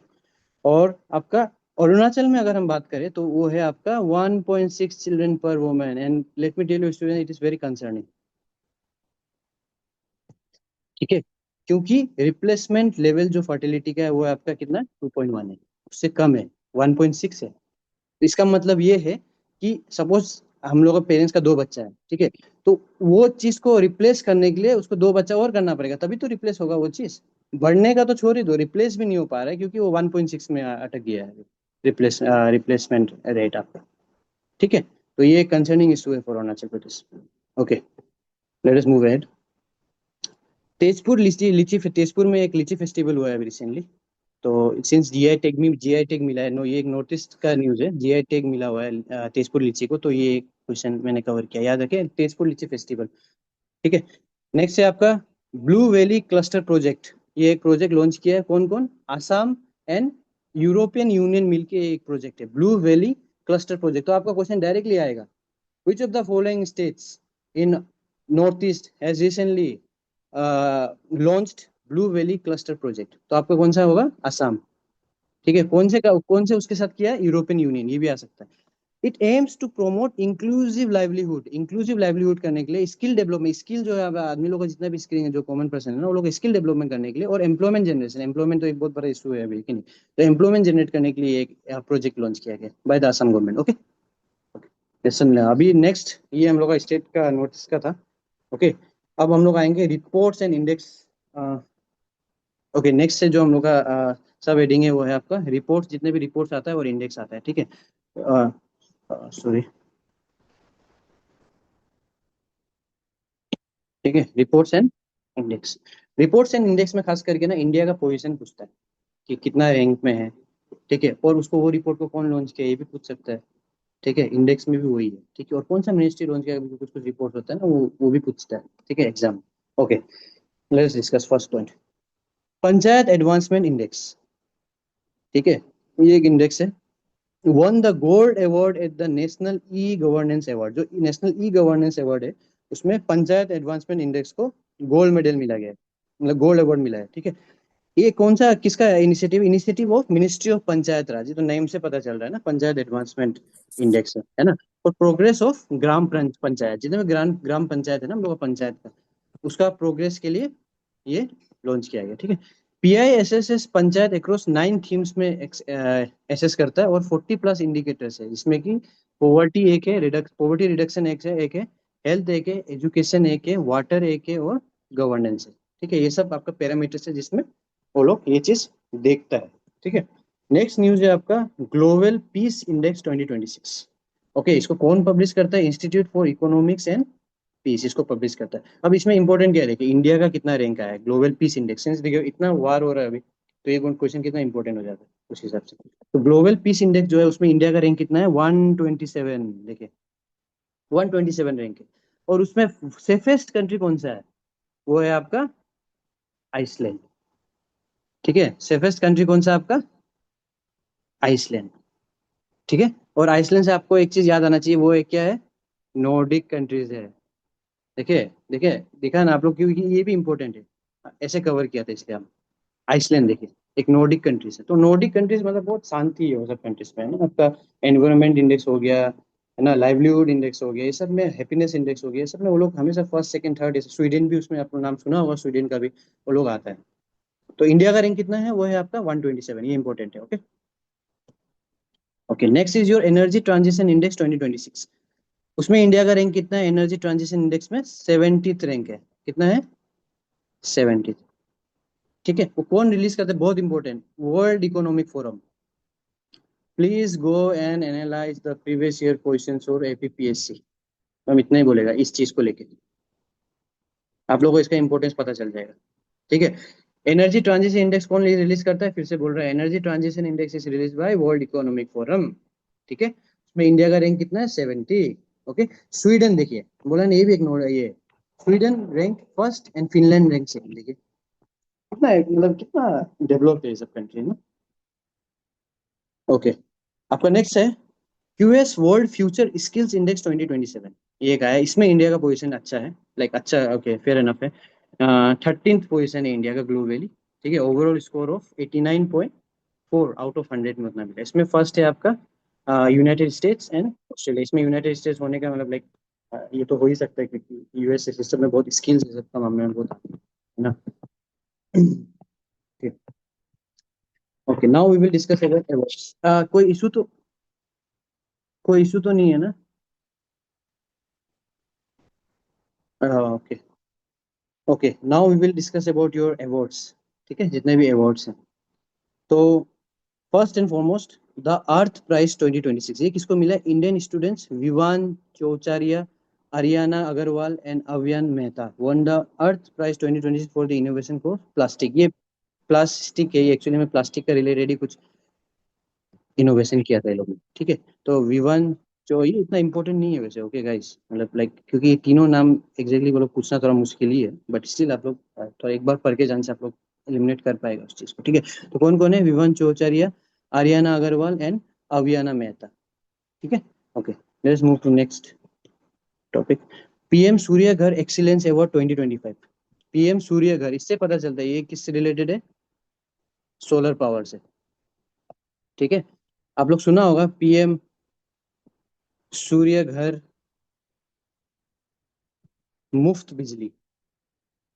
और आपका अरुणाचल में अगर हम बात करें, तो वो है आपका 1.6 children per woman, and let me tell you student, it is very concerning, ठीक है। क्योंकि रिप्लेसमेंट लेवल जो फर्टिलिटी का है, वो आपका कितना, 2.1 है, उससे कम है, 1.6 है। तो इसका मतलब ये है कि सपोज हम लोग का पेरेंट्स का 2 बच्चा है, ठीक है, तो वो चीज को रिप्लेस करने के लिए उसको 2 बच्चा और करना पड़ेगा, तभी तो रिप्लेस होगा वो चीज। बढ़ने का तो छोड़ ही दो, रिप्लेस भी नहीं हो पा रहा है, क्योंकि वो 1.6 में अटक गया है रिप्लेसमेंट रेट आपका, ठीक है। तो ये कंसर्निंग इशू है for Arunachal Pradesh, okay. Let us move ahead. Tezpur लीची लीची तेजपुर में एक लीची फेस्टिवल हुआ है अभी रिसेंटली। तो सिंस जीआई टैग मिला है, नो, ये एक नॉर्थ ईस्ट का न्यूज है, जीआई टैग मिला हुआ है तेजपुर लीची को, तो ये क्वेश्चन मैंने कवर किया, याद रखें, तेजपुर लीची फेस्टिवल, ठीक है। नेक्स्ट है आपका ब्लू वैली क्लस्टर प्रोजेक्ट। ये एक प्रोजेक्ट लॉन्च किया है, कौन कौन? आसाम एंड यूरोपियन यूनियन मिलके एक प्रोजेक्ट है, ब्लू वैली क्लस्टर प्रोजेक्ट। तो आपका क्वेश्चन डायरेक्टली आएगा, विच of the following states in north east has recently launched blue valley cluster project? तो आपका कौन सा होगा? असम, ठीक है। कौन से उसके साथ किया है? यूरोपियन यूनियन, ये भी आ सकता है। It aims to promote inclusive livelihood, inclusive livelihood करने के लिए, स्किल डेवलपमेंट, स्किल जो है आदमी लोग का जितना भी स्किल है, जो कॉमन पर्सन है ना, वो लोग स्किल डेवलपमेंट करने के लिए, और एम्प्लॉयमेंट जनरेशन, एम्प्लॉयमेंट तो एक बहुत बड़ा इशू है अभी कि नहीं, तो एम्प्लॉयमेंट जनरेट करने के लिए एक प्रोजेक्ट लॉन्च किया गया by the Assam government, okay. Lesson अभी नेक्स्ट, ये हम लोग का स्टेट का नोटिस का था, ओके। अब हम लोग आएंगे reports and index, okay. Next से जो हम लोग का सब हेडिंग है, वो है आपका रिपोर्ट्स, जितने भी रिपोर्ट्स आता है और इंडेक्स आता है, ठीक है। सॉरी, ठीक है, reports and index. Reports and index में खास करके ना इंडिया का पोजीशन पूछता है कि कितना रैंक में है, ठीक है, और उसको वो रिपोर्ट को कौन लॉन्च किया, ये भी पूछ सकता है, ठीक है। इंडेक्स में भी वही है, ठीक है, और कौन सा मिनिस्ट्री लॉन्च किया, कुछ कुछ रिपोर्ट होता है ना, वो भी पूछता है, ठीक है, exam, okay. Let's discuss first point, panchayat advancement index, ठीक है। ये एक इंडेक्स है, one the gold award at the national e governance award. जो नेशनल ई गवर्नेंस अवार्ड है, उसमें पंचायत एडवांसमेंट इंडेक्स को गोल्ड मेडल मिला गया है, मतलब गोल्ड अवार्ड मिला है, ठीक है। ये कौन सा, किसका initiative? Initiative of ministry of Panchayat Raj, ये तो नेम से पता चल रहा है ना, पंचायत एडवांसमेंट इंडेक्स है ना। और प्रोग्रेस ऑफ ग्राम पंचायत, जितने में ग्राम ग्राम पंचायत है ना हम लोग का पंचायत का, उसका प्रोग्रेस के लिए ये लॉन्च किया गया, ठीक है। PISSS पंचायत अक्रॉस 9 थीम्स में एसेस करता है और 40+ इंडिकेटर्स है, जिसमें कि पॉवर्टी एक है, पॉवर्टी रिडक्शन एक है, हेल्थ एक है, एजुकेशन एक है, वाटर एक है और गवर्नेंस है, ठीक है। ये सब आपका पैरामीटर्स है जिसमें वो लोग ये चीज देखता है, ठीक है। नेक्स्ट न्यूज है आपका ग्लोबल पीस इंडेक्स 2026। ओके, इसको कौन पब्लिश करता है? Institute for economics and peace इसको पब्लिश करता है। अब इसमें इंपॉर्टेंट क्या है, देखिए इंडिया का कितना रैंक आया है ग्लोबल पीस इंडेक्स, सिंस देखिए इतना वार हो रहा है अभी, तो ये क्वेश्चन कितना इंपॉर्टेंट हो जाता है उस हिसाब से। तो ग्लोबल पीस इंडेक्स जो है उसमें इंडिया का रैंक कितना है? 127, देखिए 127 रैंक है। और उसमें सेफेस्ट कंट्री कौन सा है? वो है आपका आइसलैंड, ठीक है। सेफेस्ट कंट्री कौन सा है आपका? आइसलैंड, ठीक है। और आइसलैंड से आपको एक चीज याद आना चाहिए, वो एक क्या है? नॉर्डिक कंट्रीज है। देखिए, देखिए देखा ना आप लोग, क्योंकि ये भी इंपॉर्टेंट है, ऐसे कवर किया था इसलिए हम। आइसलैंड देखिए एक नॉर्डिक कंट्रीज है, तो नॉर्डिक कंट्रीज मतलब बहुत शांति है वो सब कंट्रीज में, है ना। आपका एनवायरमेंट इंडेक्स हो गया, है ना, लाइवलीहुड इंडेक्स हो गया, ये सब में हैप्पीनेस इंडेक्स हो गया, ये सब में वो लोग हमेशा फर्स्ट सेकंड थर्ड, स्वीडन भी उसमें आपको नाम सुना होगा, स्वीडन का भी वो लोग आता है। तो इंडिया का रैंक कितना है? वो है आपका 127, ये इंपॉर्टेंट है, okay. Okay, next is your energy transition index 2026। उसमें इंडिया का रैंक कितना है? एनर्जी ट्रांजिशन इंडेक्स में 70th रैंक है। कितना है? 70, ठीक है। वो कौन रिलीज करता है? बहुत important, world economic forum. Please go and analyse the previous year questions और APPSC। हम इतना ही बोलेगा इस चीज को लेके, आप लोगों को इसका इंपॉर्टेंस पता चल जाएगा, ठीक है। एनर्जी ट्रांजिशन इंडेक्स कौन रिलीज करता है? फिर से बोल रहा है, energy transition index is release by world economic forum, ठीक है। उसमें इंडिया का रैंक कितना है? 70, ओके। स्वीडन देखिए, बोला ना, ये भी एक नोट है ये। Sweden rank first and Finland rank second, देखिए कितना मतलब कितना डेवलप्ड है ये सब कंट्री ना। ओके, आपका नेक्स्ट है QS world future skills index 2027। ये एक आया, इसमें इंडिया का पोजीशन अच्छा है, लाइक अच्छा, ओके फेयर एनफ है। 13th पोजीशन है इंडिया का ग्लोबली, ठीक है। Overall score of 89.4 out of 100 में उतना मिला। इसमें फर्स्ट है आपका यूनाइटेड स्टेट्स एंड ऑस्ट्रेलिया। इसमें यूनाइटेड स्टेट्स होने का मतलब लाइक ये तो हो ही सकता है क्योंकि US सिस्टम में बहुत स्किल्स है सबका मामले में, बहुत है ना। ठीक, okay, now we will discuss about awards. कोई इशू तो नहीं है ना? Okay, okay, now we will discuss about your awards, ठीक है, जितने भी अवार्ड्स हैं। तो first and foremost, the earth prize 2026, ये किसको मिला है? Indian students Vivaan Chaucharia, Aariyana Agarwal and Aviyan Mehta won the earth prize 2026 for the innovation for plastic. ये प्लास्टिक है, एक्चुअली में प्लास्टिक का रिलेटेड ही कुछ इनोवेशन किया था ये लोगों ने, ठीक है। तो विवान जो, ये इतना इंपॉर्टेंट नहीं है वैसे, ओके गाइस, मतलब लाइक क्योंकि ये तीनों नाम एग्जैक्टली वो लोग पूछना थोड़ा मुश्किल ही है, बट स्टिल आप लोग थोड़ा एक बार पढ़ के जान से आप लोग एलिमिनेट कर पाएगा उस चीज को, ठीक है। तो कौन कौन है? विवान चौचारिया, आर्याना अग्रवाल एंड अवियाना मेहता, ठीक है। Okay, let's move to next topic. PM Surya Ghar excellence award 2025। PM Surya घर, इससे पता चलता है ये किससे रिलेटेड है? सोलर पावर से, ठीक है। आप लोग सुना होगा PM सूर्य घर मुफ्त बिजली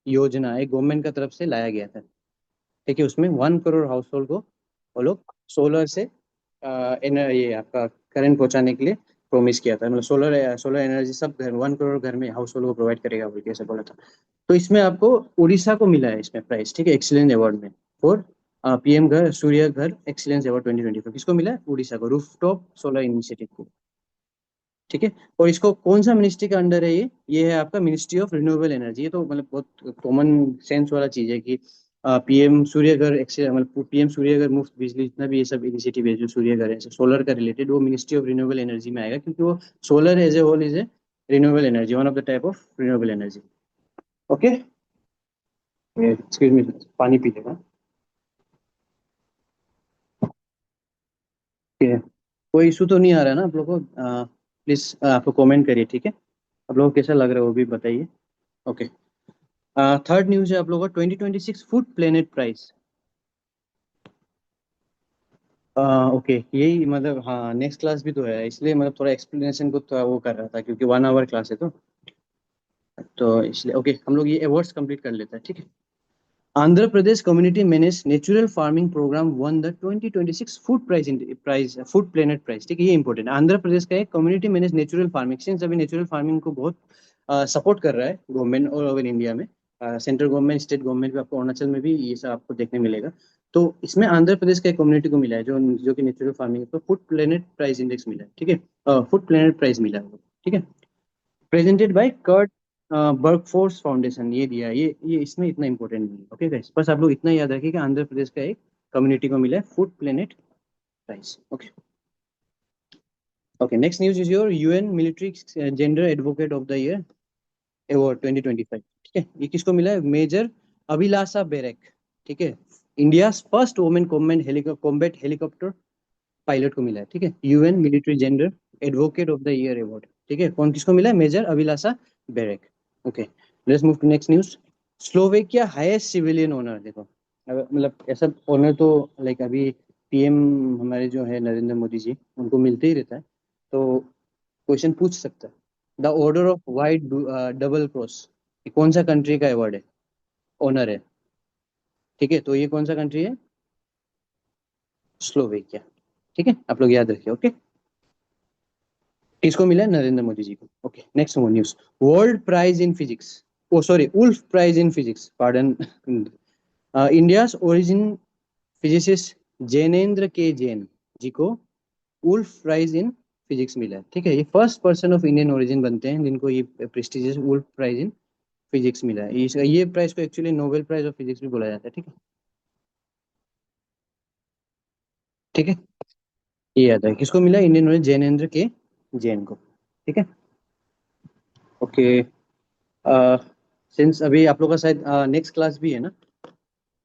योजना, एक गवर्नमेंट का तरफ से लाया गया था, ठीक है। उसमें 1 करोड़ हाउस होल्ड को वो लोग सोलर से ये आपका करंट पहुंचाने के लिए प्रॉमिस किया था, मतलब सोलर एनर्जी सब घर 1 करोड़ घर में हाउस होल्ड को प्रोवाइड करेगा बोल के ऐसे बोला था। तो इसमें आपको उड़ीसा को मिला है इसमें प्राइस, ठीक है, एक्सीलेंस अवार्ड में फॉर PM घर सूर्य घर एक्सीलेंस अवार्ड 2025 किसको मिला है? उड़ीसा को, रूफटॉप सोलर इनिशिएटिव को, ठीक है। और इसको कौन सा मिनिस्ट्री का अंडर है? ये है आपका मिनिस्ट्री ऑफ रिन्यूएबल एनर्जी। ये तो मतलब बहुत कॉमन सेंस वाला चीज है कि PM सूर्य घर मतलब PM सूर्य घर मुफ्त बिजली, जितना भी ये सब इनिशिएटिव है जो सूर्य घर है सोलर का रिलेटेड, वो मिनिस्ट्री ऑफ रिन्यूएबल एनर्जी में आएगा, क्योंकि वो solar as a whole is a renewable energy, one of the type of renewable energy, okay. Excuse me, पानी पी लेगा। Okay. कोई इशू तो नहीं आ रहा है ना आप लोग को? प्लीज आप लोग कमेंट करिए, ठीक है। आप लोगों को कैसा लग रहा है वो भी बताइए, ओके। थर्ड न्यूज है आप लोगों का 2026 फूड प्लेनेट प्राइज। ओके, यही मतलब हाँ, नेक्स्ट क्लास भी तो है, इसलिए मतलब थोड़ा एक्सप्लेनेशन को थोड़ा वो कर रहा था, क्योंकि 1 आवर क्लास है तो तो इसलिए ओके, हम लोग ये अवार्ड्स कंप्लीट कर लेते हैं, ठीक है। Andhra Pradesh community manage natural farming programme won the 2026 food planet prize, ठीक है, ये इंपॉर्टेंट। आंध्र प्रदेश का एक community manage natural farming, since अभी नेचुरल फार्मिंग को बहुत सपोर्ट कर रहा है गवर्नमेंट ऑल ओवर इंडिया में, सेंट्रल गवर्नमेंट, स्टेट गवर्नमेंट भी, आपको अरुणाचल में भी ये सब आपको देखने मिलेगा। तो इसमें आंध्र प्रदेश का एक कम्युनिटी को मिला है जो जो कि नेचुरल फार्मिंग को फूड प्लेनेट प्राइज इंडेक्स मिला है, ठीक है, फूड प्लेनेट प्राइज मिला है, ठीक है। Presented by Kurt workforce foundation, ये दिया है, ये इसमें इतना इंपॉर्टेंट नहीं है, ओके गाइस, बस आप लोग इतना याद रखिए कि आंध्र प्रदेश का एक कम्युनिटी को मिला है food planet prize, okay. Okay, next news is your UN military gender advocate of the year award 2025, ठीक है, ये किसको मिला है? मेजर अभिलाषा बेरेक, ठीक है, India first women combat helicopter pilot को मिला है, ठीक है, UN military gender advocate of the year award, ठीक है, कौन किसको मिला है? Major Abhilasha Barak, okay. Let's move to next news. Slovakia highest civilian honour, देखो मतलब ऐसा ऑनर तो लाइक अभी पीएम हमारे जो है नरेंद्र मोदी जी, उनको मिलते ही रहता है, तो क्वेश्चन पूछ सकता है। The order of white double cross, ये कौन सा कंट्री का अवार्ड है, ऑनर है, ठीक है, तो ये कौन सा कंट्री है? स्लोवेकिया, ठीक है, आप लोग याद रखिए, ओके। किसको मिला है? नरेंद्र मोदी जी को, okay. Next news, world prize in physics, oh sorry, Wolf prize in physics, pardon, India origin physicist Jainendra K Jain जी को उल्फ प्राइज इन फिजिक्स मिला है, ठीक है, ये first person of Indian origin बनते हैं जिनको ये prestigious Wolf prize in physics मिला है। ये प्राइज को actually Nobel prize of physics भी बोला जाता है, ठीक है, ठीक है, ये याद है किसको मिला? Indian origin Jainendra K Jain को, ठीक है, ओके। सिंस अभी आप लोग का शायद नेक्स्ट क्लास भी है ना,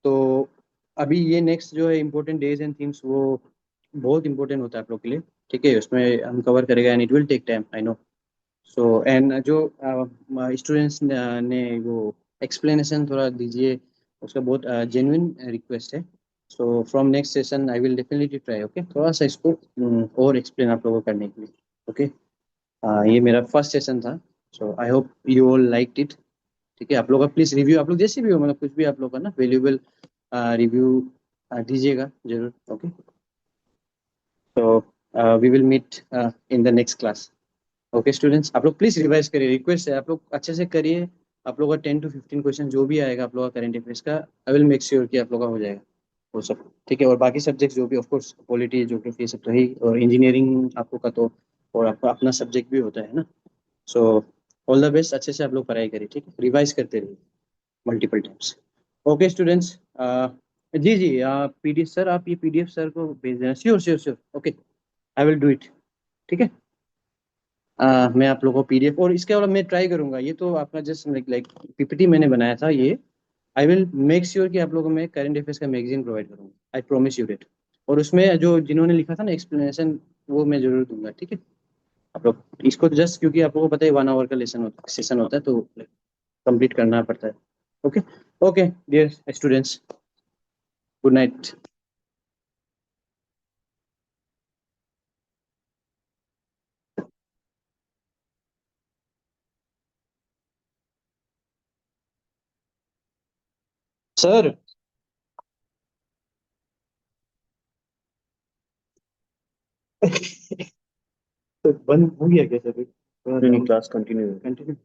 तो अभी ये नेक्स्ट जो है इम्पोर्टेंट डेज एंड थीम्स, वो बहुत इंपॉर्टेंट होता है आप लोग के लिए, ठीक है, उसमें हम कवर करेगा and it will take time, I know. So and जो स्टूडेंट्स ने वो एक्सप्लेनेशन थोड़ा दीजिए, उसका बहुत जेन्युइन रिक्वेस्ट है। So from next session I will definitely try, okay, थोड़ा सा इसको और एक्सप्लेन आप लोगों को करने के लिए, ओके। ये मेरा फर्स्ट सेशन था, so I hope you all like it, ठीक है। आप लोग का प्लीज रिव्यू, आप लोग जैसे भी हो, मतलब कुछ भी आप लोग का ना वैल्यूएबल रिव्यू दीजिएगा जरूर, ओके। तो we will meet in the next class, okay students. आप लोग प्लीज रिवाइज करिए, रिक्वेस्ट है, आप लोग अच्छे से करिए। आप लोग का 10 to 15 क्वेश्चन जो भी आएगा आप लोग का करंट अफेयर्स का, आई विल मेक श्योर कि आप लोग का हो जाएगा वो सब, ठीक है। और बाकी सब्जेक्ट जो भी, ऑफ कोर्स पॉलिटी ज्योग्राफी ये सब तो है ही, और इंजीनियरिंग आपको का तो, और आपका अपना सब्जेक्ट भी होता है ना। सो ऑल द बेस्ट, अच्छे से आप लोग पढ़ाई करिए, ठीक है, रिवाइज करते रहिए मल्टीपल टाइम्स, ओके स्टूडेंट्स। जी जी, पीडीएफ सर, आप ये पीडीएफ सर को भेज देना, sure sure sure, okay, I will do it, ठीक है। मैं आप लोगों को पीडीएफ, और इसके अलावा मैं ट्राई करूंगा, ये तो आपका जस्ट लाइक लाइक पीपीटी मैंने बनाया था ये, आई विल मेक श्योर कि आप लोगों को मैं करंट अफेयर्स का मैगजीन प्रोवाइड करूंगा, आई प्रॉमिस यू डेट। और उसमें जो जिन्होंने लिखा था ना एक्सप्लेनेशन, वो मैं जरूर दूंगा, ठीक है। आप लोग इसको जस्ट, क्योंकि आप लोगों को पता है 1 आवर का सेशन होता है, तो कंप्लीट करना पड़ता है, okay. Okay dear students, good night. Sir तो बंद हो गया क्या सर? नहीं नहीं, क्लास कंटिन्यू कंटिन्यू।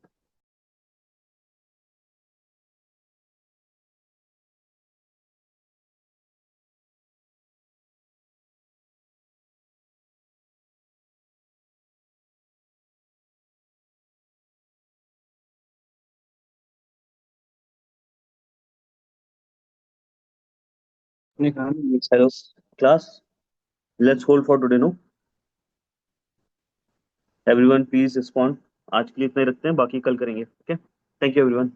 ने कहा hello class, let's hold for today, no everyone please respond. आज के लिए इतना ही रखते हैं, बाकी कल करेंगे, ओके। Thank you everyone.